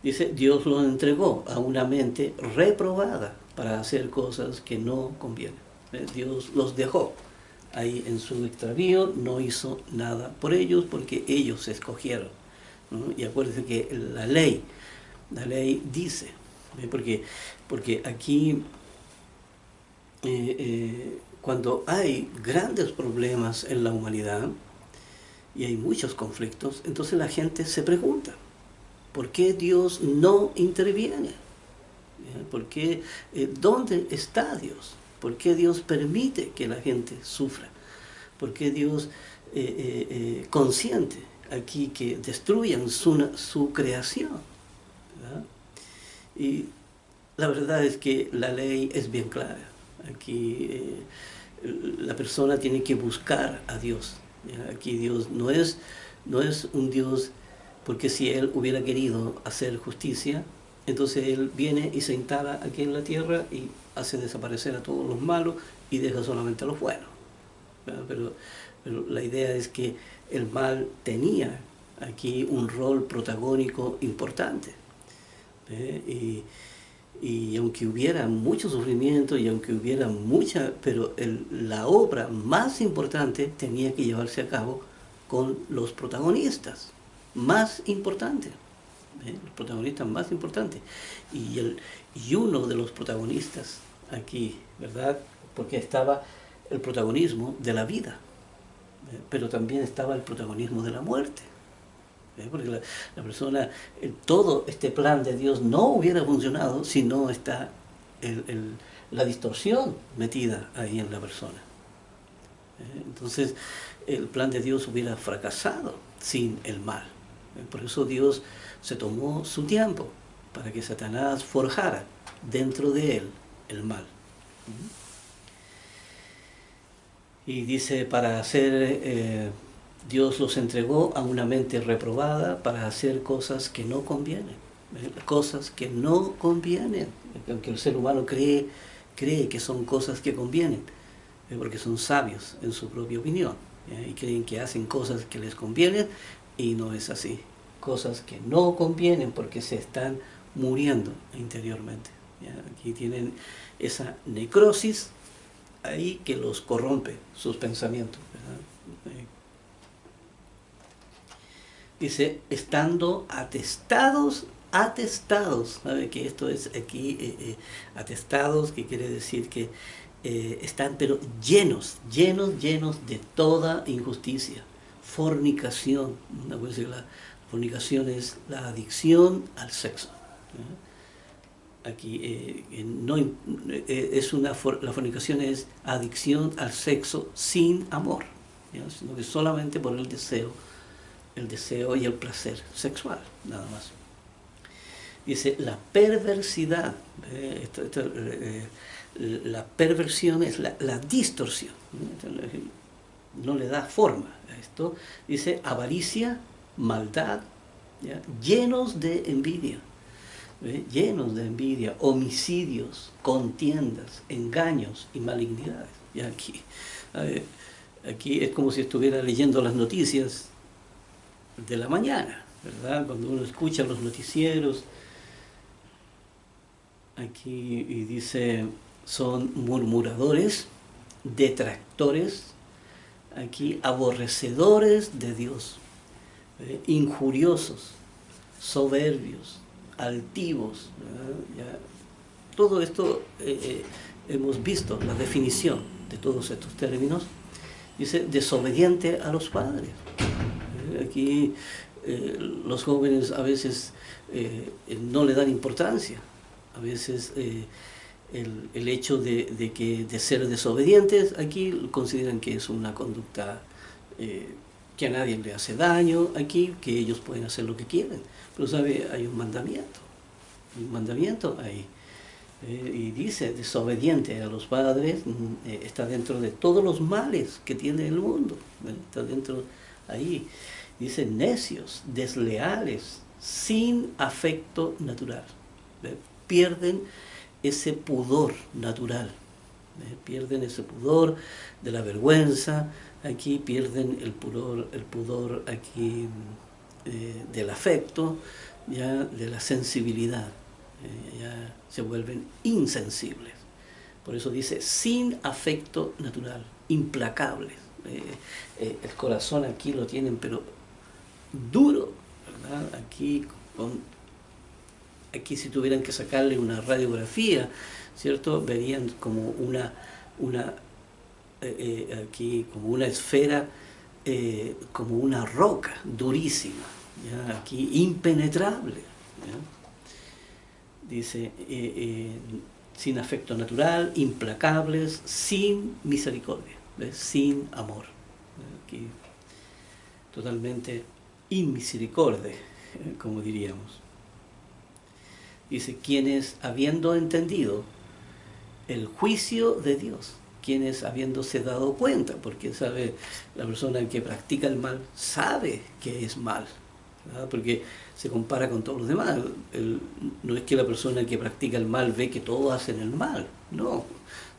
dice, Dios los entregó a una mente reprobada para hacer cosas que no convienen. Dios los dejó ahí en su extravío, no hizo nada por ellos porque ellos se escogieron, ¿no? Y acuérdense que la ley dice, porque aquí cuando hay grandes problemas en la humanidad y hay muchos conflictos, entonces la gente se pregunta: ¿por qué Dios no interviene? ¿Por qué, dónde está Dios? ¿Por qué Dios permite que la gente sufra? ¿Por qué Dios consiente aquí que destruyan su creación? ¿Verdad? Y la verdad es que la ley es bien clara. Aquí la persona tiene que buscar a Dios. ¿Ya? Aquí Dios no es un Dios porque si Él hubiera querido hacer justicia, entonces Él viene y se instala aquí en la tierra y hace desaparecer a todos los malos y deja solamente a los buenos. Pero la idea es que el mal tenía aquí un rol protagónico importante. Y aunque hubiera mucho sufrimiento y aunque hubiera pero la obra más importante tenía que llevarse a cabo con los protagonistas más importantes, los protagonistas más importantes. Y uno de los protagonistas aquí, ¿verdad? Porque estaba el protagonismo de la vida, pero también estaba el protagonismo de la muerte. Porque la persona, todo este plan de Dios no hubiera funcionado si no está la distorsión metida ahí en la persona. Entonces el plan de Dios hubiera fracasado sin el mal. Por eso Dios se tomó su tiempo para que Satanás forjara dentro de él el mal. Y dice, para hacer... Dios los entregó a una mente reprobada para hacer cosas que no convienen. Cosas que no convienen. Aunque el ser humano cree que son cosas que convienen, porque son sabios en su propia opinión, y creen que hacen cosas que les convienen, y no es así. Cosas que no convienen porque se están muriendo interiormente. Aquí tienen esa necrosis ahí que los corrompe, sus pensamientos, ¿verdad? Dice, estando atestados, ¿sabe que esto es aquí, atestados, que quiere decir que están pero llenos de toda injusticia, fornicación, una cosa que la fornicación es la adicción al sexo, ¿eh? Aquí no, la fornicación es adicción al sexo sin amor, ¿ya? Sino que solamente por el deseo y el placer sexual, nada más. Dice, la perversidad, la perversión es la distorsión, no le da forma a esto. Dice, avaricia, maldad, ¿ya? Llenos de envidia, homicidios, contiendas, engaños y malignidades. Y aquí es como si estuviera leyendo las noticias de la mañana, ¿verdad? Cuando uno escucha los noticieros, aquí y dice, son murmuradores, detractores, aquí aborrecedores de Dios, injuriosos, soberbios, altivos, ¿verdad? Ya, todo esto hemos visto la definición de todos estos términos. Dice, desobediente a los padres. Aquí los jóvenes a veces no le dan importancia. A veces el hecho de ser desobedientes, aquí consideran que es una conducta que a nadie le hace daño, aquí que ellos pueden hacer lo que quieren. Pero sabe, hay un mandamiento ahí. Y dice, desobediente a los padres, está dentro de todos los males que tiene el mundo, está dentro ahí. Dice, necios, desleales, sin afecto natural. Pierden ese pudor natural, pierden ese pudor de la vergüenza, aquí pierden el pudor aquí del afecto, ya de la sensibilidad, ya se vuelven insensibles. Por eso dice, sin afecto natural, implacables. El corazón aquí lo tienen, pero duro, ¿verdad? Aquí si tuvieran que sacarle una radiografía, ¿cierto? Verían como aquí como una esfera, como una roca durísima, ¿ya? Aquí impenetrable, ¿ya? Dice, sin afecto natural, implacables, sin misericordia, ¿ves? Sin amor, aquí totalmente inmisericordia, como diríamos. Dice, quienes habiendo entendido el juicio de Dios, quienes habiéndose dado cuenta, porque sabe, la persona que practica el mal sabe que es mal, ¿verdad? Porque se compara con todos los demás. No es que la persona que practica el mal ve que todos hacen el mal, no,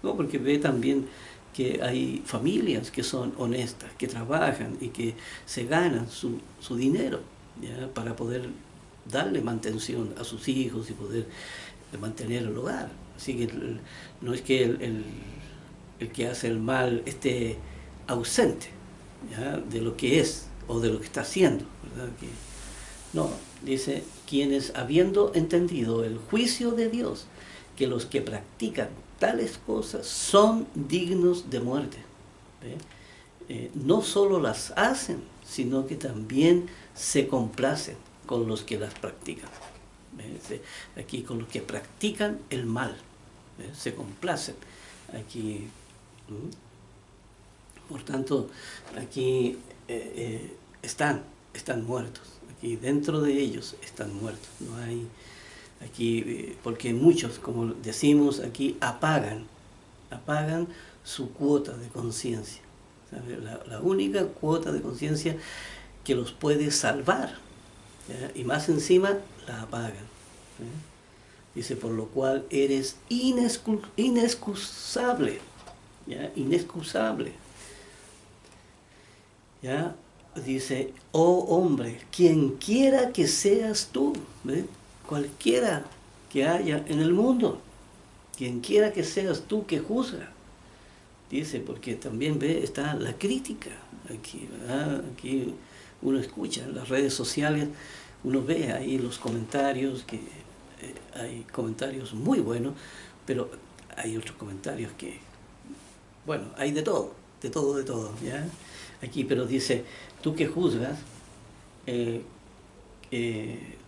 porque ve también que hay familias que son honestas, que trabajan y que se ganan su dinero, ¿ya? Para poder darle mantención a sus hijos y poder mantener el hogar. Así que no es que el que hace el mal esté ausente, ¿ya? De lo que es o de lo que está haciendo, ¿verdad? No, dice, quienes habiendo entendido el juicio de Dios, que los que practican tales cosas son dignos de muerte. No solo las hacen, sino que también se complacen con los que las practican. Aquí con los que practican el mal, se complacen. Aquí, por tanto, aquí están muertos. Aquí dentro de ellos están muertos. No hay aquí, porque muchos, como decimos aquí, apagan su cuota de conciencia. La única cuota de conciencia que los puede salvar, ¿ya? Y más encima la apagan, ¿ya? Dice, por lo cual eres inexcusable, ¿ya? Inexcusable, ¿ya? Dice, oh hombre, quien quiera que seas tú, ¿ve? Cualquiera que haya en el mundo, quien quiera que seas tú que juzga, Dice, porque también ve, está la crítica aquí, ¿verdad? Aquí uno escucha en las redes sociales, uno ve ahí los comentarios, que hay comentarios muy buenos, pero hay otros comentarios que, bueno, hay de todo, de todo, de todo, ¿ya? Aquí, pero dice, tú que juzgas, eh,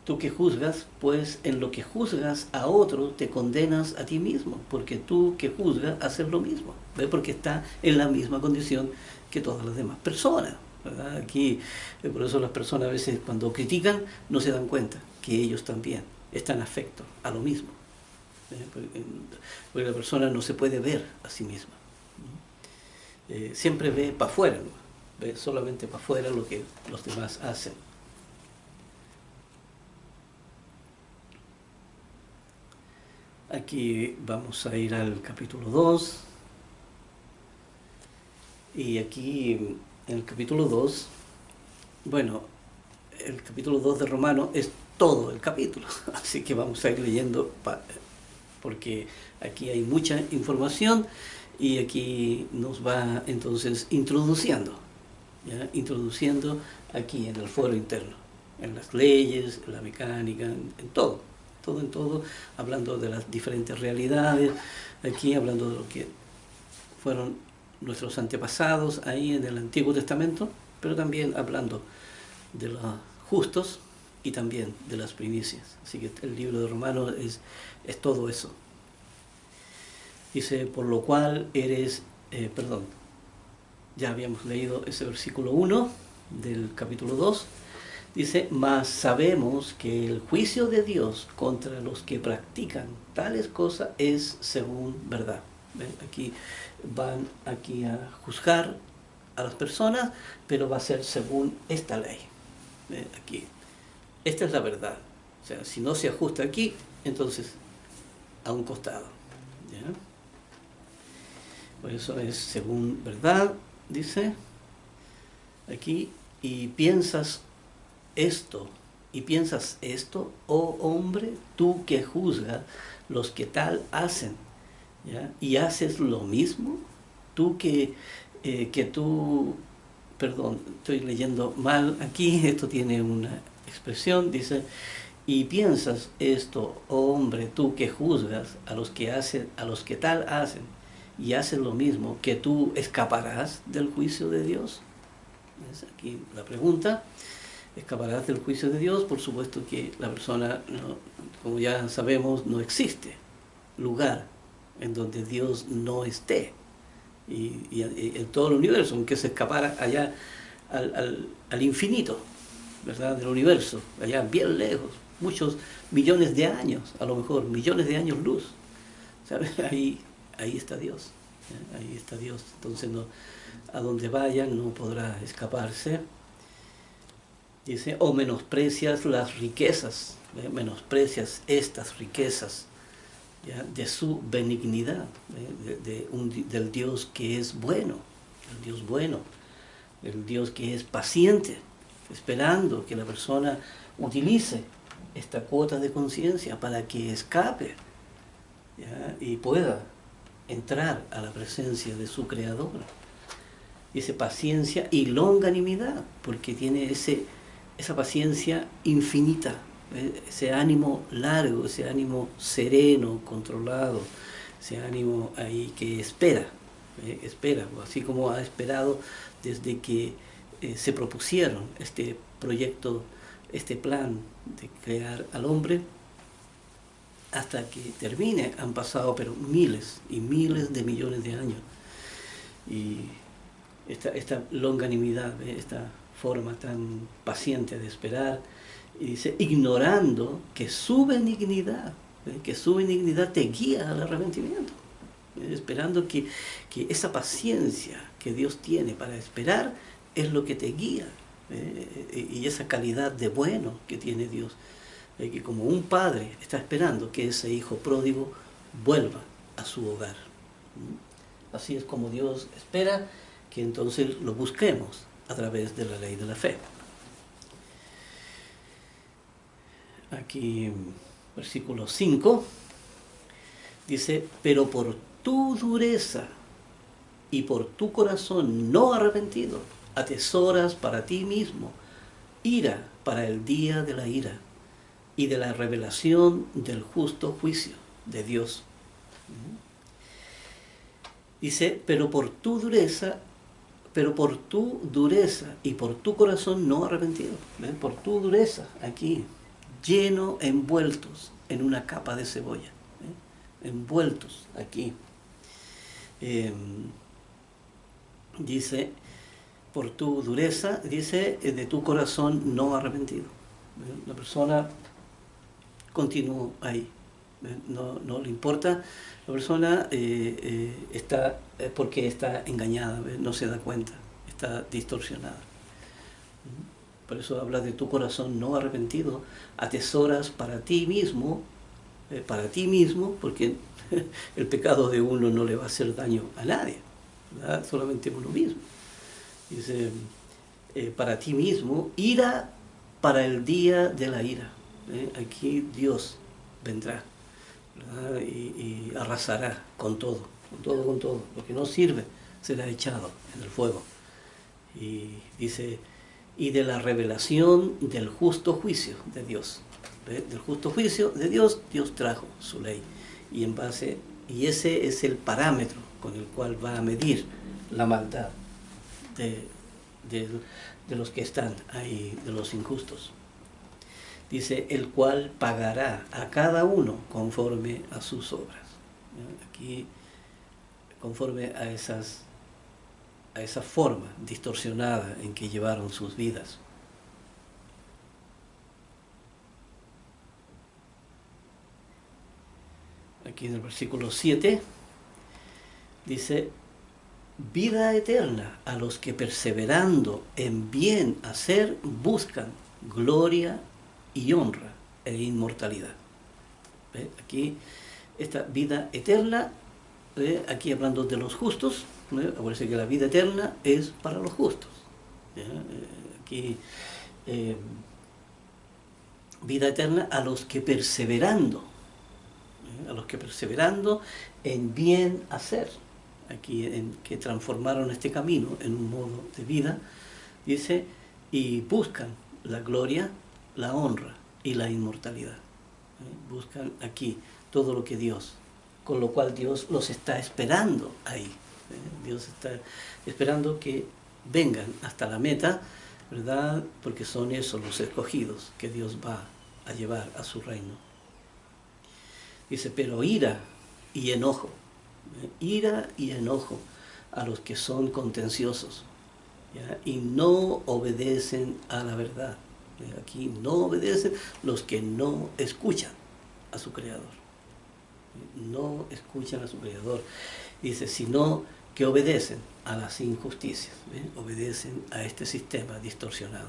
tú que juzgas, pues en lo que juzgas a otro te condenas a ti mismo, porque tú que juzgas haces lo mismo, ¿ves? Porque está en la misma condición que todas las demás personas, ¿verdad? Aquí, por eso las personas a veces cuando critican no se dan cuenta que ellos también están afectos a lo mismo, porque la persona no se puede ver a sí misma, siempre ve para afuera, ¿no? Ve solamente para afuera lo que los demás hacen. Aquí vamos a ir al capítulo 2. Y aquí en el capítulo 2, bueno, el capítulo 2 de Romano es todo el capítulo. Así que vamos a ir leyendo porque aquí hay mucha información y aquí nos va entonces introduciendo, ¿ya? Introduciendo aquí en el foro interno, en las leyes, en la mecánica, en todo. Todo en todo, hablando de las diferentes realidades, aquí hablando de lo que fueron nuestros antepasados ahí en el Antiguo Testamento, pero también hablando de los justos y también de las primicias. Así que el libro de Romanos es todo eso. Dice, por lo cual eres, ya habíamos leído ese versículo 1 del capítulo 2. Dice, mas sabemos que el juicio de Dios contra los que practican tales cosas es según verdad. ¿Ven? Aquí van aquí a juzgar a las personas, pero va a ser según esta ley. ¿Ven? Aquí, esta es la verdad. O sea, si no se ajusta aquí, entonces a un costado. ¿Ya? Por eso es según verdad, dice aquí, y piensas esto, oh hombre, tú que juzgas los que tal hacen, ¿ya? Y haces lo mismo, tú perdón, estoy leyendo mal aquí, esto tiene una expresión, dice, y piensas esto, oh hombre, tú que juzgas a los que tal hacen, y haces lo mismo, que tú escaparás del juicio de Dios. ¿Ves? Aquí la pregunta. ¿Escaparás del juicio de Dios? Por supuesto que la persona, como ya sabemos, no existe lugar en donde Dios no esté. Y en todo el universo, aunque se escapara allá al infinito, ¿verdad? Del universo, allá bien lejos, muchos millones de años, a lo mejor millones de años luz. ¿Sabes? Ahí está Dios. Ahí está Dios. Entonces a donde vaya no podrá escaparse. Dice, o menosprecias las riquezas, menosprecias estas riquezas, ¿ya? De su benignidad, del Dios que es bueno, el Dios bueno, el Dios que es paciente, esperando que la persona utilice esta cuota de conciencia para que escape, ¿ya? Y pueda entrar a la presencia de su Creador. Dice paciencia y longanimidad, porque tiene esa paciencia infinita, ese ánimo largo, ese ánimo sereno, controlado, ese ánimo ahí que espera, así como ha esperado desde que se propusieron este proyecto, este plan de crear al hombre, hasta que termine. Han pasado pero miles y miles de millones de años. Y esta longanimidad, esta forma tan paciente de esperar, y dice, ignorando que su benignidad te guía al arrepentimiento, esperando que esa paciencia que Dios tiene para esperar es lo que te guía, y esa calidad de bueno que tiene Dios, que como un padre está esperando que ese hijo pródigo vuelva a su hogar. Así es como Dios espera que entonces lo busquemos a través de la ley de la fe. Aquí, versículo 5, dice, pero por tu dureza y por tu corazón no arrepentido, atesoras para ti mismo ira para el día de la ira y de la revelación del justo juicio de Dios. Dice, pero por tu dureza y por tu corazón no arrepentido. ¿Ven? Por tu dureza, aquí, lleno, envueltos en una capa de cebolla. Envueltos aquí. Dice, por tu dureza, dice, de tu corazón no arrepentido. La persona continuó ahí. No le importa. La persona está, porque está engañada, no se da cuenta, está distorsionada. Por eso habla de tu corazón no arrepentido, atesoras para ti mismo, porque el pecado de uno no le va a hacer daño a nadie, ¿verdad? Solamente a uno mismo. Dice, para ti mismo, ira para el día de la ira. Aquí Dios vendrá, ¿verdad? Y arrasará con todo. Lo que no sirve será echado en el fuego. Y dice, y de la revelación del justo juicio de Dios. Del justo juicio de Dios, Dios trajo su ley. Y ese es el parámetro con el cual va a medir la maldad de los que están ahí, de los injustos. Dice, el cual pagará a cada uno conforme a sus obras. Aquí, conforme a esa forma distorsionada en que llevaron sus vidas. Aquí en el versículo 7 dice, vida eterna a los que perseverando en bien hacer buscan gloria y honra e inmortalidad. ¿Ve? Aquí esta vida eterna, aquí hablando de los justos, parece que la vida eterna es para los justos. Aquí vida eterna a los que perseverando en bien hacer, aquí en que transformaron este camino en un modo de vida, dice, y buscan la gloria, la honra y la inmortalidad. Buscan aquí todo lo que Dios, con lo cual Dios los está esperando ahí. Dios está esperando que vengan hasta la meta, ¿verdad? Porque son esos los escogidos que Dios va a llevar a su reino. Dice, pero ira y enojo a los que son contenciosos, ¿ya? Y no obedecen a la verdad. Aquí no obedecen los que no escuchan a su Creador. No escuchan a su Creador. Dice, sino que obedecen a las injusticias. Obedecen a este sistema distorsionado.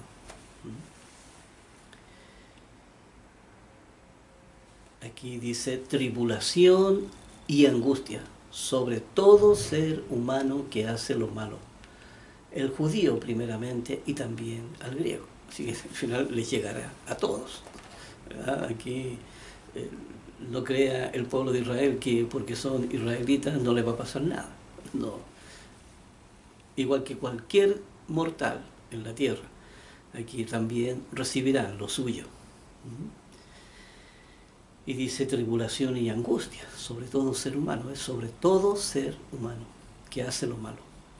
Aquí dice, tribulación y angustia sobre todo ser humano que hace lo malo. El judío primeramente y también al griego. Así que al final les llegará a todos, ¿verdad? Aquí no crea el pueblo de Israel que porque son israelitas no les va a pasar nada. No. Igual que cualquier mortal en la tierra, aquí también recibirán lo suyo. Y dice tribulación y angustia, sobre todo ser humano, es sobre todo ser humano que hace lo malo.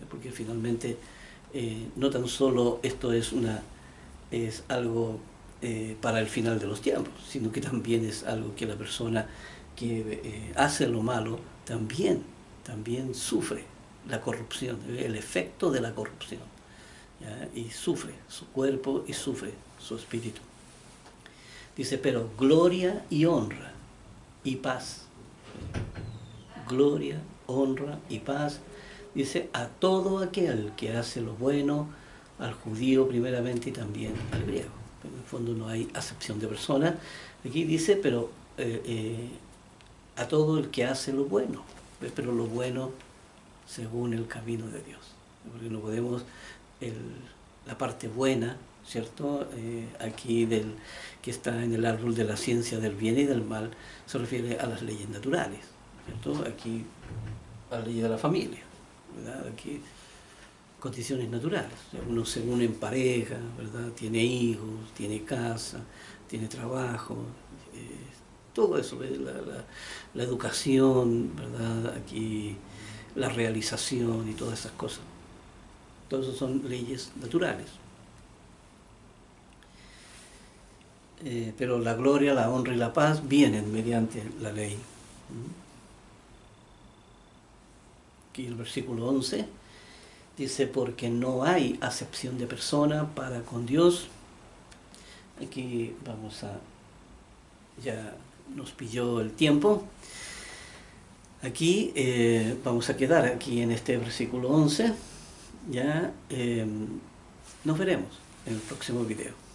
Porque finalmente no tan solo esto es algo para el final de los tiempos, sino que también es algo que la persona que hace lo malo también sufre la corrupción, el efecto de la corrupción, ¿ya? Y sufre su cuerpo y sufre su espíritu. Dice, pero gloria y honra y paz. Gloria, honra y paz. Dice, a todo aquel que hace lo bueno, al judío primeramente y también al griego. En el fondo no hay acepción de persona. Aquí dice, pero a todo el que hace lo bueno. Pero lo bueno según el camino de Dios. Porque no podemos, la parte buena, ¿cierto? Aquí que está en el árbol de la ciencia del bien y del mal, se refiere a las leyes naturales, ¿cierto? Aquí a la ley de la familia, ¿verdad? Aquí, condiciones naturales. O sea, uno se une en pareja, ¿verdad? Tiene hijos, tiene casa, tiene trabajo, todo eso, la educación, ¿verdad? Aquí la realización y todas esas cosas. Todo eso son leyes naturales. Pero la gloria, la honra y la paz vienen mediante la ley. Aquí el versículo 11 dice, porque no hay acepción de persona para con Dios. Aquí vamos a, ya nos pilló el tiempo. Aquí vamos a quedar aquí en este versículo 11. Ya nos veremos en el próximo video.